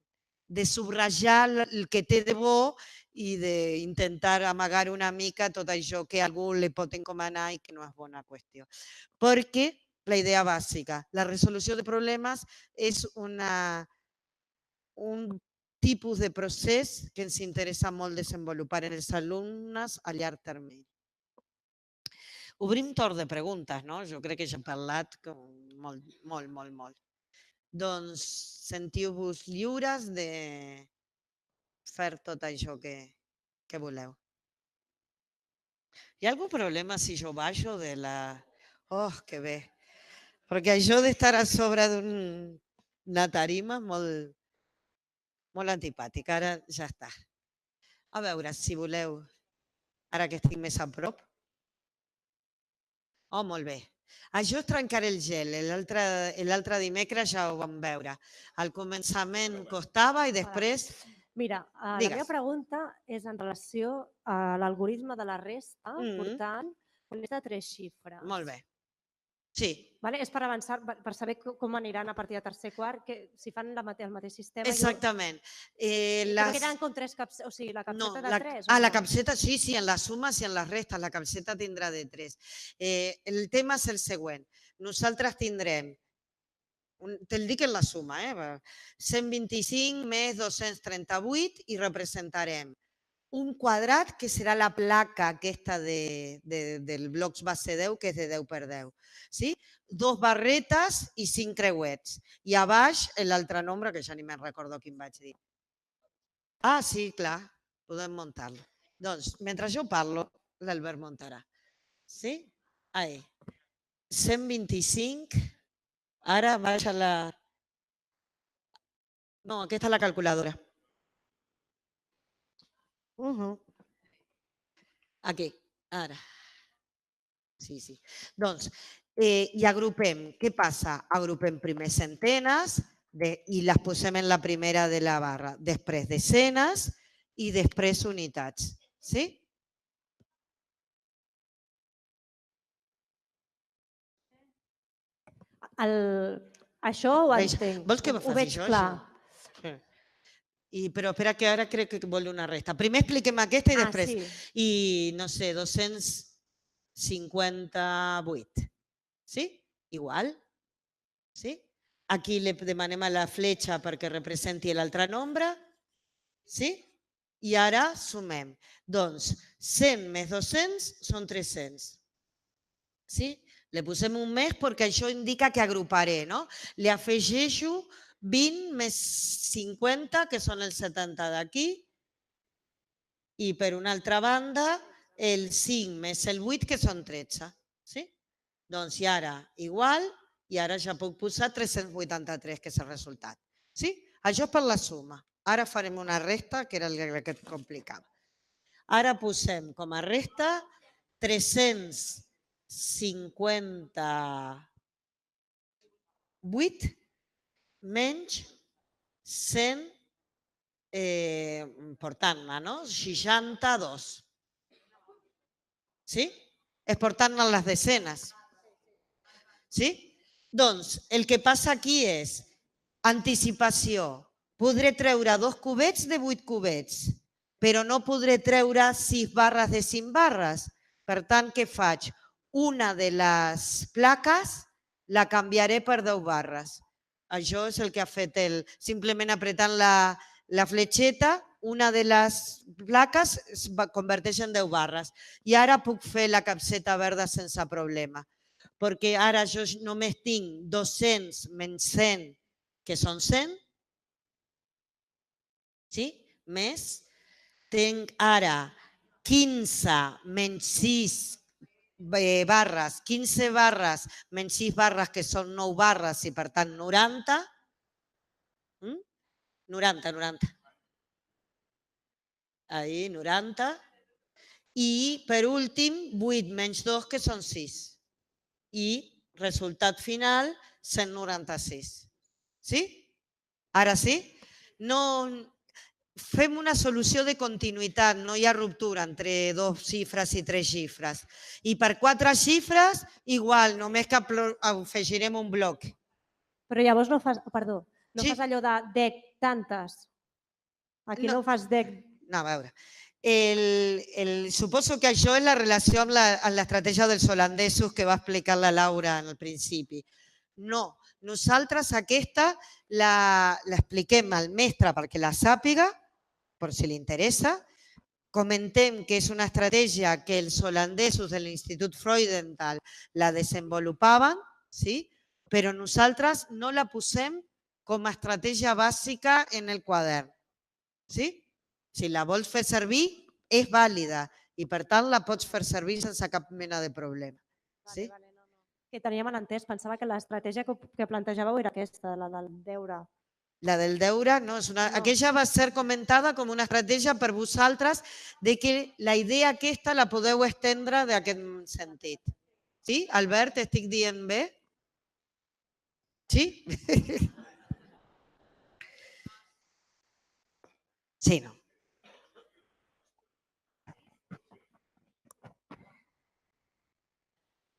de subratllar el que té de bo i d'intentar amagar una mica tot això que algú li pot encomanar i que no és bona qüestió. Perquè la idea bàsica, la resolució de problemes és un tipus de procés que ens interessa molt desenvolupar en els alumnes a llarg termini. Obrim torn de preguntes, no? Jo crec que ja he parlat molt. Doncs sentiu-vos lliures de fer tot això que voleu. Hi ha algun problema si jo baixo de la... Oh, que bé. Perquè això d'estar a sobre d'una tarima és molt antipàtic. Ara ja està. A veure, si voleu, ara que estic més a prop. Oh, molt bé. Això és trencar el gel. L'altre dimecres ja ho vam veure. Al començament costava i després... Mira, la meva pregunta és en relació a l'algoritme de la resta, portant més de 3 xifres. Molt bé. Sí. És per avançar, per saber com aniran a partir de tercer quart, si fan el mateix sistema. Exactament. Quedaran com 3 capsetes, o sigui, la capseta de 3? La capseta sí, en les sumes i en les restes, la capseta tindrà de 3. El tema és el següent. Nosaltres tindrem, te'l dic en la suma, 125 més 238 i representarem un quadrat que serà la placa aquesta del blocs base 10, que és de 10 per 10. Sí? 2 barretes i 5 creuets. I a baix l'altre nombre, que ja ni me'n recordo quin vaig dir. Ah, sí, clar, podem muntar-lo. Doncs, mentre jo parlo, l'Albert muntarà. Sí? Ahí. 125. Ara baixa la... No, aquesta és la calculadora. Aquí, ara. Sí. Doncs, i agrupem. Què passa? Agrupem primer centenes i les posem en la primera de la barra. Després desenes i després unitats. Sí? Això ho entenc. Vols que faci això? Clar. Però espera, que ara crec que vol una resta. Primer expliquem aquesta i després. I, no sé, 258. Sí? Igual? Sí? Aquí li demanem a la fletxa perquè representi l'altre nombre. Sí? I ara sumem. Doncs 100 més 200 són 300. Sí? Le posem un més perquè això indica que agruparé, no? Li afegeixo 20 més 50, que són els 70 d'aquí, i per una altra banda el 5 més el 8, que són 13. Sí? Doncs i ara igual, i ara ja puc posar 383, que és el resultat. Sí? Això és per la suma. Ara farem una resta, que era el que et complicava. Ara posem com a resta 358 menys 100, portant-ne, no? 62. Sí? És portant-ne les desenes. Sí? Doncs el que passa aquí és anticipació. Podré treure 2 cubets de 8 cubets, però no podré treure 6 barres de 5 barres. Per tant, què faig? Una de les plaques la canviaré per 10 barres. Això és el que ha fet ell. Simplement apretant la fletxeta, una de les plaques es converteix en 10 barres. I ara puc fer la capseta verda sense problema. Perquè ara jo només tinc 200 menys 100, que són 100. Sí? Més. Tinc ara 15 menys 6 barres, 15 barres menys 6 barres, que són 9 barres, i per tant 90. 90. Ahí, 90. I per últim, 8 menys 2, que són 6. I resultat final, 196. Sí? Ara sí? No, fem una solució de continuïtat, no hi ha ruptura entre 2 xifres i 3 xifres. I per 4 xifres, igual, només que afegirem un bloc. Però llavors no fas, perdó, no fas allò de dec tantes. Aquí no fas dec. No, a veure. Suposo que això és la relació amb l'estratègia dels holandesos que va explicar la Laura al principi. No, nosaltres aquesta l'expliquem al mestre perquè la sàpiga, per si li interessa. Comentem que és una estratègia que els holandesos de l'Institut Freudenthal la desenvolupaven, sí? Però nosaltres no la posem com a estratègia bàsica en el quadern. Sí? Si la vols fer servir, és vàlida i per tant la pots fer servir sense cap mena de problema. Sí? Que teníem entès, pensava que l'estratègia que plantejàveu era aquesta, la del deure. La del deure, no, aquella va ser comentada com una estratègia per vosaltres de que la idea aquesta la podeu estendre d'aquest sentit. Sí, Albert, estic dient bé? Sí? Sí, no.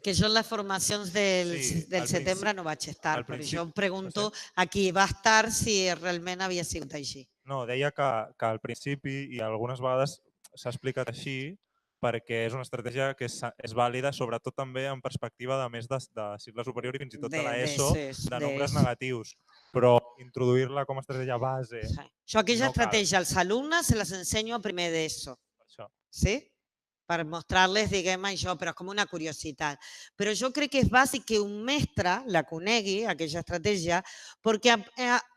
Que jo en les formacions del setembre no vaig estar, però jo em pregunto a qui va estar si realment havia sigut així. No, deia que al principi i algunes vegades s'ha explicat així perquè és una estratègia que és vàlida, sobretot també en perspectiva de més de cicle superior i fins i tot de l'ESO, de nombres negatius. Però introduir-la com a estratègia base... Jo aquella estratègia als alumnes se les ensenyo a primer d'ESO. Sí? Per mostrar-les, diguem, això, però és com una curiositat. Però jo crec que és bàsic que un mestre la conegui, aquella estratègia, perquè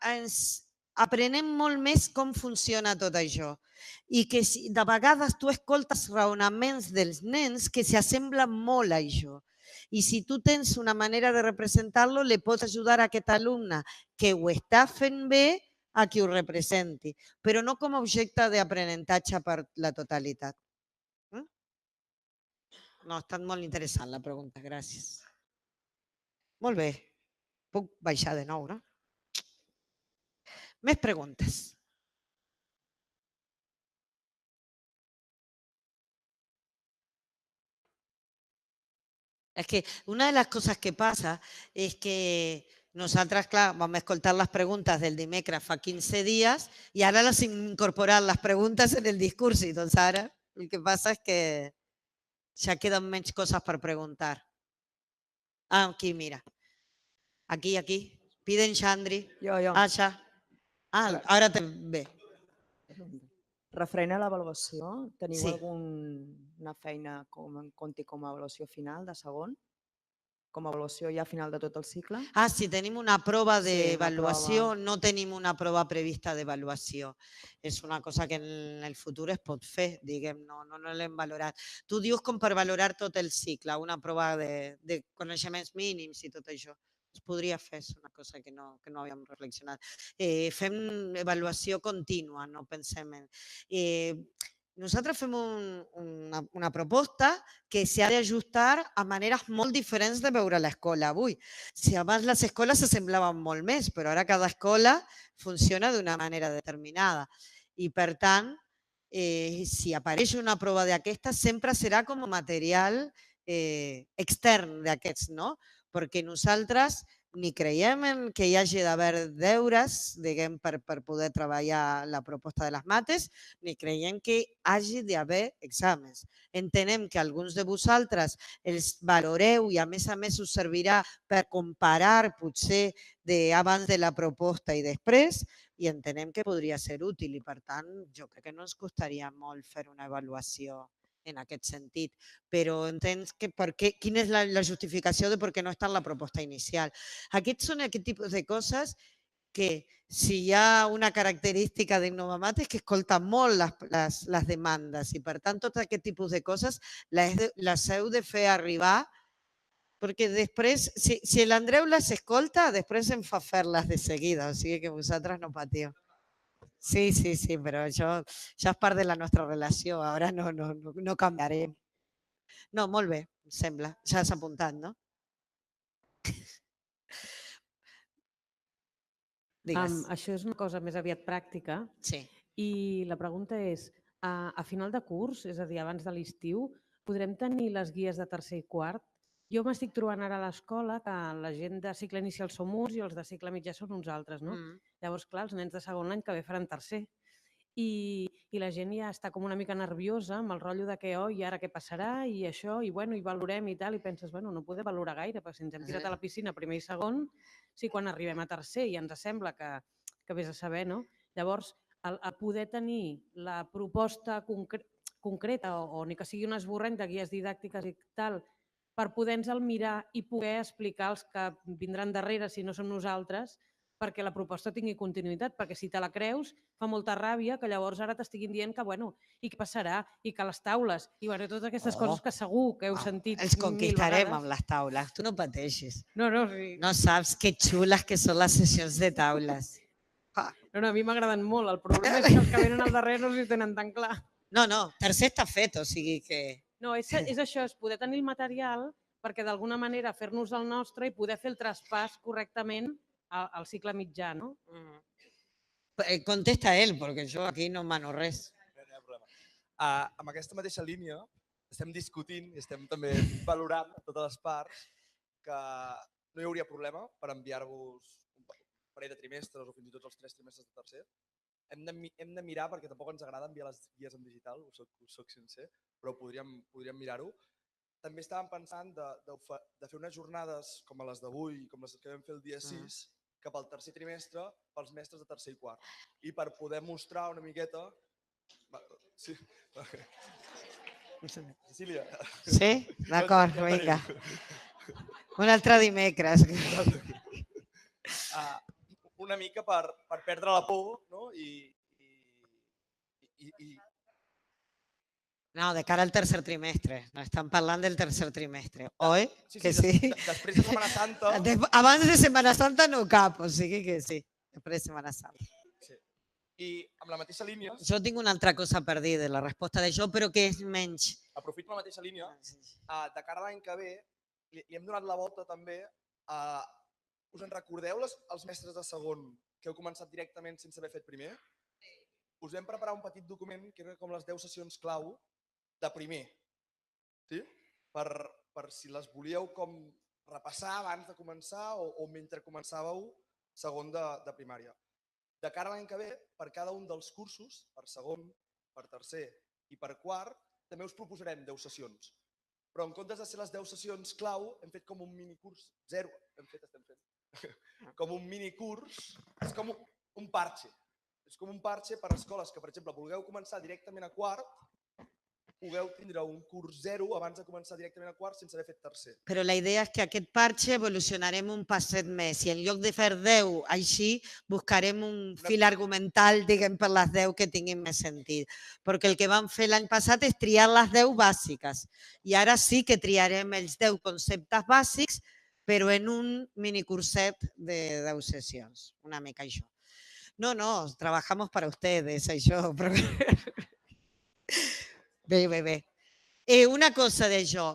ens aprenem molt més com funciona tot això. I que de vegades tu escoltes raonaments dels nens que s'assemblen molt a això. I si tu tens una manera de representar-lo, li pots ajudar a aquest alumne que ho està fent bé a qui ho representi, però no com a objecte d'aprenentatge per la totalitat. No, ha estat molt interessant la pregunta, gràcies. Molt bé, puc baixar de nou, no? Més preguntes. És que una de les coses que passa és que nosaltres, clar, vam escoltar les preguntes del dimecres fa 15 dies i ara les hem incorporat les preguntes en el discurs i doncs ara el que passa és que ja queden menys coses per preguntar. Ah, aquí, mira. Aquí. Piden Xandri. Jo. Asha. Ah, ara també. Referent a l'avaluació, teniu alguna feina en compte com a avaluació final de segon? Com a avaluació ja final de tot el cicle? Ah, sí, tenim una prova d'avaluació, no tenim una prova prevista d'avaluació. És una cosa que en el futur es pot fer, diguem, no l'hem valorat. Tu dius com per valorar tot el cicle, una prova de coneixements mínims i tot això. Es podria fer, és una cosa que no havíem reflexionat. Fem avaluació contínua, no pensem en... Nosaltres fem una proposta que s'ha d'ajustar a maneres molt diferents de veure l'escola avui. Si abans les escoles s'assemblaven molt més, però ara cada escola funciona d'una manera determinada. I per tant, si apareix una prova d'aquesta, sempre serà com a material extern d'aquests, no? Perquè nosaltres ni creiem que hi hagi d'haver deures, diguem, per poder treballar la proposta de les mates, ni creiem que hagi d'haver exàmens. Entenem que alguns de vosaltres els valoreu i a més us servirà per comparar potser abans de la proposta i després, i entenem que podria ser útil i per tant jo crec que no ens costaria molt fer una avaluació en aquest sentit, però entens que quina és la justificació de per què no està en la proposta inicial. Aquests són aquest tipus de coses que si hi ha una característica d'Innovamat és que escolta molt les demandes i per tant tot aquest tipus de coses les heu de fer arribar perquè després, si l'Andreu les escolta, després em fa fer-les de seguida, o sigui que vosaltres no patiu. Sí, però això és part de la nostra relació, ara no canviarem. No, molt bé, em sembla. Ja has apuntat, no? Digues. Això és una cosa més aviat pràctica. Sí. I la pregunta és, a final de curs, és a dir, abans de l'estiu, podrem tenir les guies de tercer i quart? Jo m'estic trobant ara a l'escola que la gent de cicle inicial som uns i els de cicle mitjà són uns altres, no? Llavors, clar, els nens de segon l'any que ve faran tercer. I la gent ja està com una mica nerviosa amb el rotllo de que, i ara què passarà, i això, i bueno, i valorem i tal, i penses, bueno, no podem valorar gaire, perquè si ens hem tirat a la piscina primer i segon, sí, quan arribem a tercer i ens sembla que vés a saber, no? Llavors, a poder tenir la proposta concreta, o ni que sigui un esborrany de guies didàctiques i tal, per poder-nos-el mirar i poder explicar als que vindran darrere, si no som nosaltres, perquè la proposta tingui continuïtat, perquè si te la creus fa molta ràbia que llavors ara t'estiguin dient que, bueno, i què passarà, i que les taules, i bueno, totes aquestes coses que segur que heu sentit els conquistarem amb les taules, tu no pateixis. No, sí. No saps que xules que són les sessions de taules. No, a mi m'agraden molt, el problema és que els que venen al darrere no s'hi tenen tan clar. No, tercer està fet, o sigui que... No, és això, és poder tenir el material perquè d'alguna manera fer-nos el nostre i poder fer el traspàs correctament al cicle mitjà, no? Contesta ell, perquè jo aquí no mano res. No hi ha problema. Amb aquesta mateixa línia estem discutint i estem també valorant a totes les parts que no hi hauria problema per enviar-vos un parell de trimestres o fins i tot els 3 trimestres de tercer. Hem de mirar, perquè tampoc ens agrada enviar les guies en digital, us soc sincer, però podríem mirar-ho. També estàvem pensant de fer unes jornades com les d'avui, com les que vam fer el dia 6, cap al tercer trimestre pels mestres de tercer i quart. I per poder mostrar una miqueta... Sí. Cecília. Sí? D'acord, vinga. Un altre dimecres. Una mica per perdre la por, no? No, de cara al tercer trimestre. Estan parlant del tercer trimestre, oi? Que sí? Després de Setmana Santa... Abans de Setmana Santa no cap, o sigui que sí. Després de Setmana Santa. Sí. I amb la mateixa línia... Jo tinc una altra cosa per dir de la resposta d'això, però que és menys... Aprofito la mateixa línia. De cara a l'any que ve, li hem donat la volta també a... Us en recordeu els mestres de segon que heu començat directament sense haver fet primer? Us vam preparar un petit document que era com les 10 sessions clau de primer. Sí? Per si les volíeu com repassar abans de començar o mentre començàveu segon de primària. De cara a l'any que ve, per cada un dels cursos, per segon, per tercer i per quart, també us proposarem 10 sessions. Però en comptes de ser les 10 sessions clau, hem fet com un minicurs, 0, estem fent. Com un minicurs, és com un parche. És com un parche per a escoles que, per exemple, vulgueu començar directament a quart, pugueu tindre un curs 0 abans de començar directament a quart sense haver fet tercer. Però la idea és que aquest parche evolucionarem un passet més i en lloc de fer 10 així, buscarem un fil argumental, diguem, per les 10 que tinguin més sentit. Perquè el que vam fer l'any passat és triar les 10 bàsiques i ara sí que triarem els 10 conceptes bàsics però en un minicurset de 10 sessions, una mica això. No, trabajamos para ustedes, això. Però... Bé. Una cosa d'això.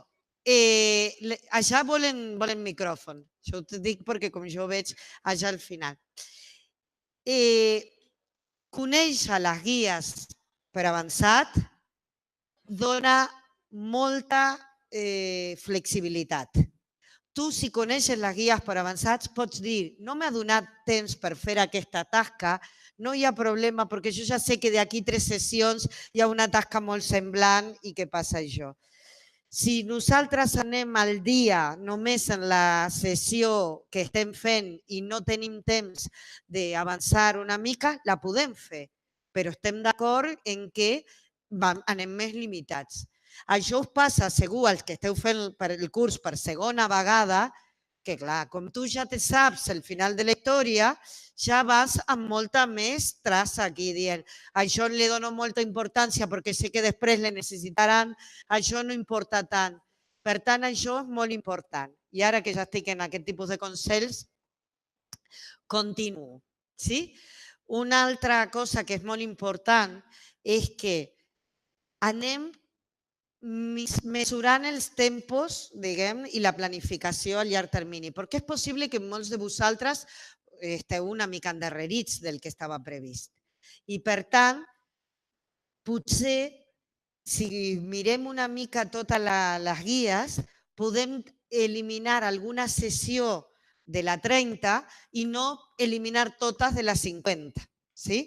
Allà volen micròfon. Això ho dic perquè com jo veig allà al final. Conèixer les guies per avançat dona molta flexibilitat. Tu, si coneixes les guies per avançats, pots dir, no m'ha donat temps per fer aquesta tasca, no hi ha problema perquè jo ja sé que d'aquí 3 sessions hi ha una tasca molt semblant i què passa això. Si nosaltres anem al dia només en la sessió que estem fent i no tenim temps d'avançar una mica, la podem fer, però estem d'acord en que anem més limitats. Això us passa segur als que esteu fent el curs per segona vegada, que clar, com tu ja te saps el final de la història, ja vas amb molta més traça aquí dient això li dono molta importància perquè sé que després le necessitaran, això no importa tant. Per tant, això és molt important. I ara que ja estic en aquest tipus de consells, continuo. Sí? Una altra cosa que és molt important és que anem mesurant els tempos, diguem, i la planificació a llarg termini, perquè és possible que molts de vosaltres esteu una mica endarrerits del que estava previst. I, per tant, potser, si mirem una mica totes les guies, podem eliminar alguna sessió de la 30 i no eliminar totes de la 50. Sí?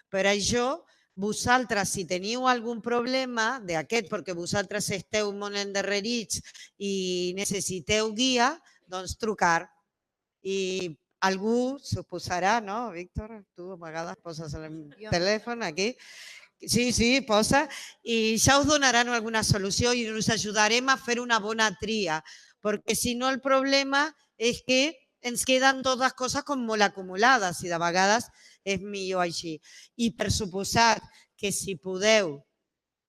Per això, vosaltres, si teniu algun problema d'aquest, perquè vosaltres esteu molt endarrerits i necessiteu guia, doncs trucar. I algú s'ho posarà, no, Víctor? Tu a vegades poses el telèfon aquí. Sí, posa. I ja us donaran alguna solució i us ajudarem a fer una bona tria, perquè si no el problema és que ens queden totes coses com molt acumulades i de vegades és millor així. I per suposat que si podeu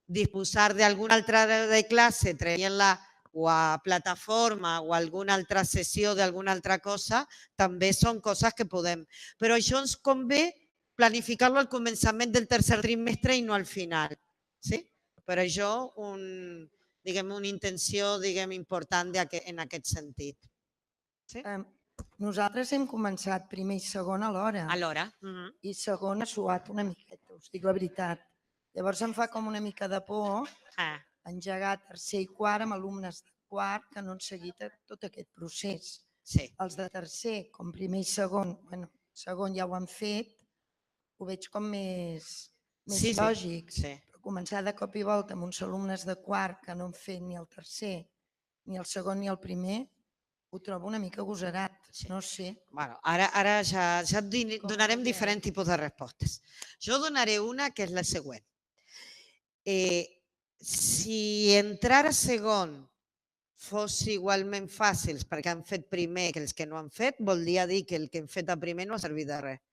disposar d'alguna altra de classe, traient-la o a plataforma o a alguna altra sessió d'alguna altra cosa, també són coses que podem. Però això ens convé planificar-lo al començament del tercer trimestre i no al final. Sí? Per això una intenció important en aquest sentit. Sí? Nosaltres hem començat primer i segon alhora. Alhora. I segon ha suat una miqueta, us dic la veritat. Llavors em fa com una mica de por engegar tercer i quart amb alumnes de quart que no han seguit tot aquest procés. Els de tercer, com primer i segon, segon ja ho han fet, ho veig com més lògic. Però començar de cop i volta amb uns alumnes de quart que no han fet ni el tercer, ni el segon ni el primer, ho trobo una mica agosarat, no sé. Ara ja et donarem diferents tipus de respostes. Jo donaré una que és la següent. Si entrar a segon fos igualment fàcil perquè han fet primer que els que no han fet, voldria dir que el que hem fet a primer no ha servit de res.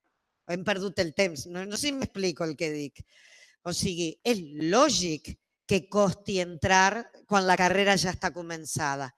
Hem perdut el temps. No sé si m'explico el que dic. O sigui, és lògic que costi entrar quan la carrera ja està començada.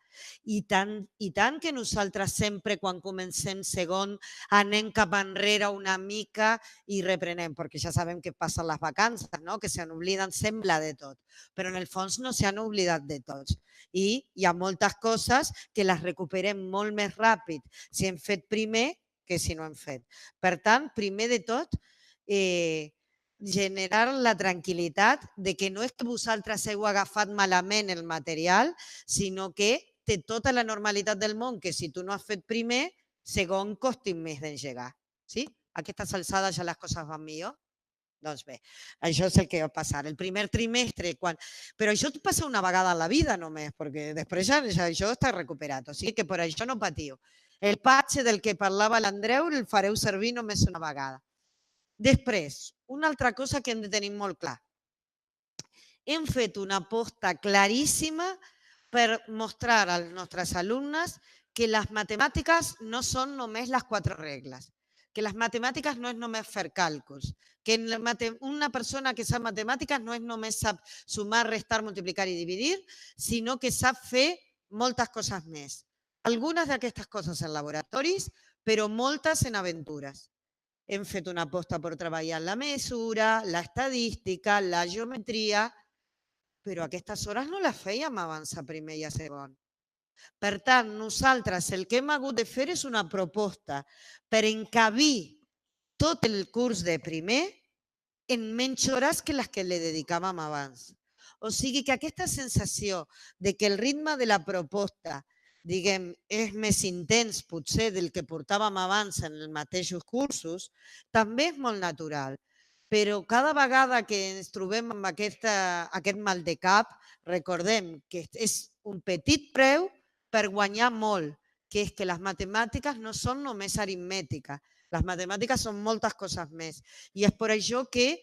I tant que nosaltres sempre quan comencem segon anem cap enrere una mica i reprenem, perquè ja sabem que passen les vacances, que se n'obliden, sembla de tot, però en el fons no s'han oblidat de tots. I hi ha moltes coses que les recuperem molt més ràpid si hem fet primer que si no hem fet. Per tant, primer de tot, generar la tranquil·litat de que no és que vosaltres heu agafat malament el material, sinó que té tota la normalitat del món que si tu no has fet primer, segon costi més d'engegar. Sí? A aquestes alçades ja les coses van millor? Doncs bé, això és el que va passar. El primer trimestre, però això passa una vegada a la vida només, perquè després ja això està recuperat. O sigui que per això no patiu. El patch del que parlava l'Andreu el fareu servir només una vegada. Després, una altra cosa que hem de tenir molt clar. Hem fet una aposta claríssima per mostrar als nostres alumnes que les matemàtiques no són només les 4 regles, que les matemàtiques no és només fer càlculs, que una persona que sap matemàtiques no és només sap sumar, restar, multiplicar i dividir, sinó que sap fer moltes coses més. algunes d'aquestes coses en laboratoris, però moltes en aventures. Hem fet una aposta per treballar en la mesura, l'estadística, la geometria, però aquestes hores no les fèiem abans a primer i a segon. Per tant, nosaltres el que hem hagut de fer és una proposta per encabir tot el curs de primer en menys hores que les que li dedicàvem abans. O sigui que aquesta sensació de que el ritme de la proposta, diguem, és més intens potser del que portàvem abans en els mateixos cursos, també és molt natural. Però cada vegada que ens trobem amb aquest mal de cap, recordem que és un petit preu per guanyar molt, que és que les matemàtiques no són només aritmètica, les matemàtiques són moltes coses més. I és per això que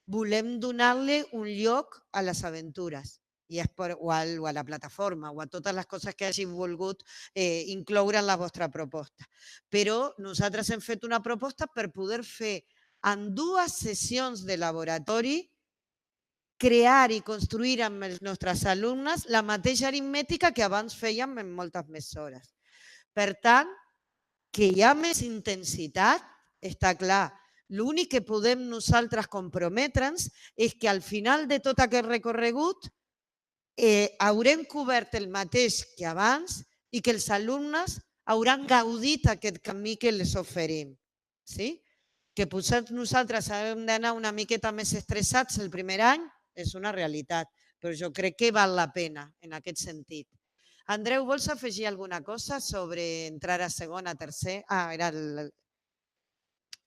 volem donar-li un lloc a les aventures o a la plataforma o a totes les coses que hagin volgut incloure en la vostra proposta. Però nosaltres hem fet una proposta per poder fer en 2 sessions de laboratori crear i construir amb els nostres alumnes la mateixa aritmètica que abans fèiem en moltes més hores. Per tant, que hi ha més intensitat, està clar. L'únic que podem nosaltres comprometre'ns és que al final de tot aquest recorregut haurem cobert el mateix que abans i que els alumnes hauran gaudit aquest camí que els oferim. Que potser nosaltres hem d'anar una miqueta més estressats el primer any, és una realitat, però jo crec que val la pena en aquest sentit. Andreu, vols afegir alguna cosa sobre entrar a segon, a tercer? Era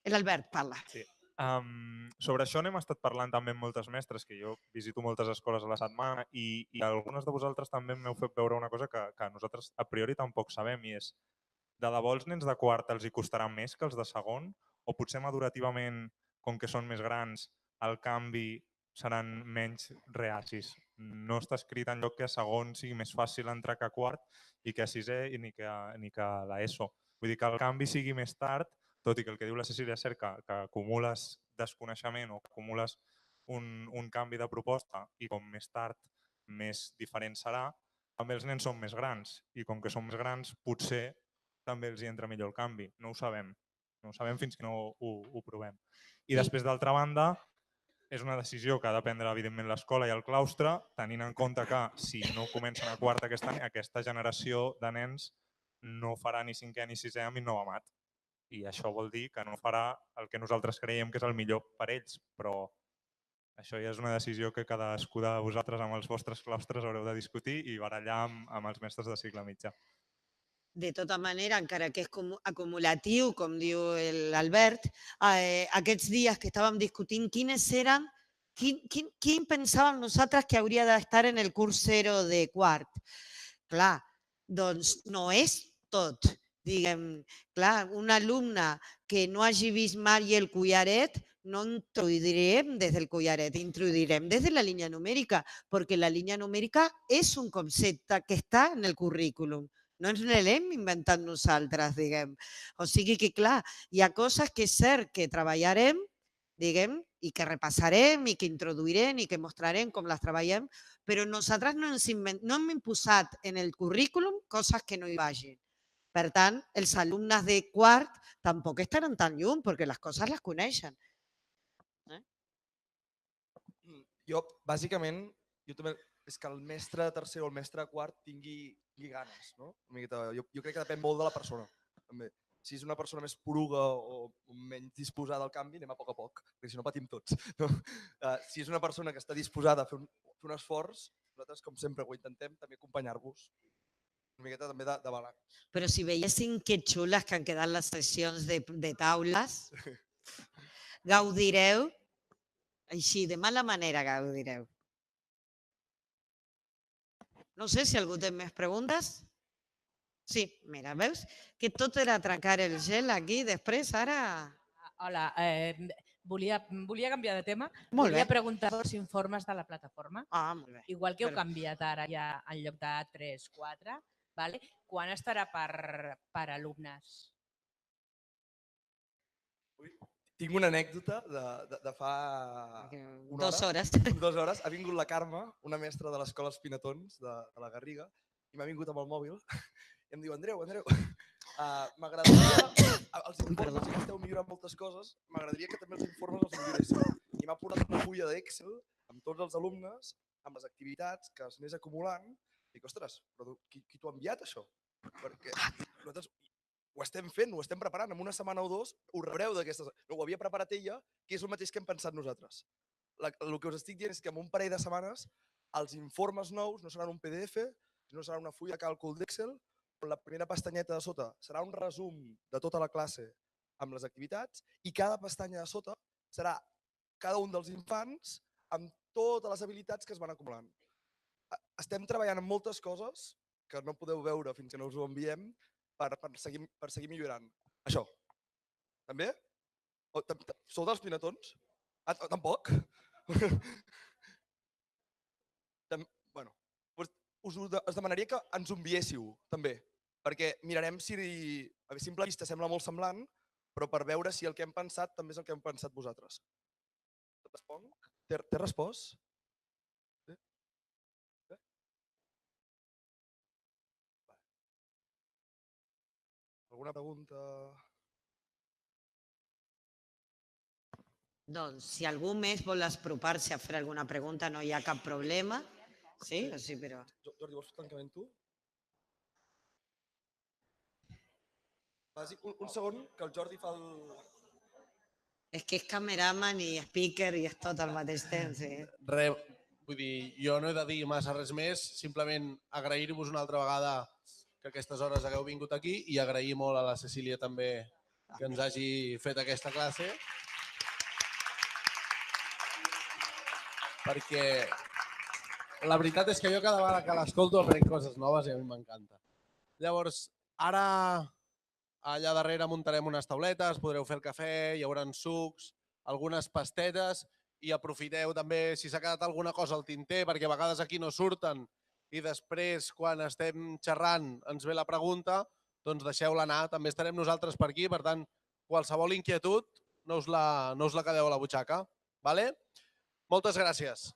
l'Albert, parla. Sí. Sobre això n'hem estat parlant també amb moltes mestres, que jo visito moltes escoles a la setmana i algunes de vosaltres també m'heu fet veure una cosa que nosaltres a priori tampoc sabem i és de debò els nens de quart els hi costarà més que els de segon o potser madurativament, com que són més grans, el canvi seran menys reacis. No està escrit enlloc que a segon sigui més fàcil entrar que a quart i que a sisè ni que a l'ESO. Vull dir que el canvi sigui més tard, tot i que el que diu la Cecília és cert que acumules desconeixement o que acumules un canvi de proposta i com més tard més diferent serà, també els nens són més grans i com que són més grans potser també els hi entra millor el canvi. No ho sabem. No ho sabem fins que no ho provem. I després, d'altra banda, és una decisió que ha de prendre, evidentment, l'escola i el claustre, tenint en compte que si no comencen a quart aquest any, aquesta generació de nens no farà ni 5è ni 6è amb Innovamat. I això vol dir que no farà el que nosaltres creiem que és el millor per ells, però això ja és una decisió que cadascú de vosaltres amb els vostres claustres haureu de discutir i barallar amb els mestres de cicle mitjà. De tota manera, encara que és acumulatiu, com diu l'Albert, aquests dies que estàvem discutint quines eren, quin pensàvem nosaltres que hauria d'estar en el curs 0 de quart. Clar, doncs no és tot. Diguem, clar, un alumne que no hagi vist mai el collaret, no introduirem des del collaret, introduirem des de la línia numèrica, perquè la línia numèrica és un concepte que està en el currículum. No ens l'hem inventat nosaltres, diguem. O sigui que, clar, hi ha coses que és cert que treballarem, diguem, i que repassarem, i que introduirem, i que mostrarem com les treballem, però nosaltres no hem imposat en el currículum coses que no hi vagin. Per tant, els alumnes de quart tampoc estaran tan lluny, perquè les coses les coneixen. Jo, bàsicament, és que el mestre de tercer o el mestre de quart tingui ganes. Jo crec que depèn molt de la persona. Si és una persona més poruga o menys disposada al canvi, anem a poc, perquè si no patim tots. Si és una persona que està disposada a fer un esforç, nosaltres, com sempre, ho intentem també acompanyar-vos. Una miqueta també de balanç. Però si veiessin que xules que han quedat les sessions de taules, gaudireu, així, de mala manera gaudireu. No sé si algú té més preguntes. Sí, mira, veus? Que tot era trencar el gel aquí, després, ara... Hola, volia canviar de tema. Molt bé. Volia preguntar dels informes de la plataforma. Molt bé. Igual que heu canviat ara ja en lloc de 3, 4, quan estarà per alumnes? Tinc una anècdota de fa 2 hores. 2 hores. Ha vingut la Carme, una mestra de l'escola Els Pinatons de la Garriga, i m'ha vingut amb el mòbil i em diu, Andreu, m'agradaria, els informes, que esteu millorant moltes coses, m'agradaria que també els informes els milloréssiu. I m'ha portat una fulla d'Excel amb tots els alumnes, amb les activitats que es anés acumulant. I dic, ostres, però qui t'ho ha enviat, això? Perquè nosaltres ho estem fent, ho estem preparant. En una setmana o dos ho rebreu d'aquestes... No, ho havia preparat ella, que és el mateix que hem pensat nosaltres. El que us estic dient és que en un parell de setmanes els informes nous no seran un PDF, no serà una fulla de càlcul d'Excel, on la primera pestanyeta de sota serà un resum de tota la classe amb les activitats i cada pestanya de sota serà cada un dels infants amb totes les habilitats que es van acumulant. Estem treballant en moltes coses que no podeu veure fins que no us ho enviem per seguir millorant. Això. També? Sou dels pinatons? Tampoc? Bueno, us demanaria que ens ho enviéssiu, també, perquè mirarem si a simple vista sembla molt semblant, però per veure si el que hem pensat també és el que hem pensat vosaltres. Responc? Té respost? Sí? Alguna pregunta? Doncs, si algú més vol apropar-se a fer alguna pregunta, no hi ha cap problema. Sí, sí, però... Jordi, vols fer tancament tu? Un segon, que el Jordi fa el... És que és cameraman i speaker i és tot al mateix temps. Res, vull dir, jo no he de dir massa res més, simplement agrair-vos una altra vegada que a aquestes hores hagueu vingut aquí i agrair molt a la Cecília també que ens hagi fet aquesta classe. Perquè la veritat és que jo cada vegada que l'escolto aprenc coses noves i a mi m'encanta. Llavors, ara allà darrere muntarem unes tauletes, podreu fer el cafè, hi haurà sucs, algunes pastetes i aprofiteu també si s'ha quedat alguna cosa al tinter, perquè a vegades aquí no surten i després quan estem xerrant ens ve la pregunta, doncs deixeu-la anar, també estarem nosaltres per aquí, per tant, qualsevol inquietud no us la quedeu a la butxaca. Moltes gràcies.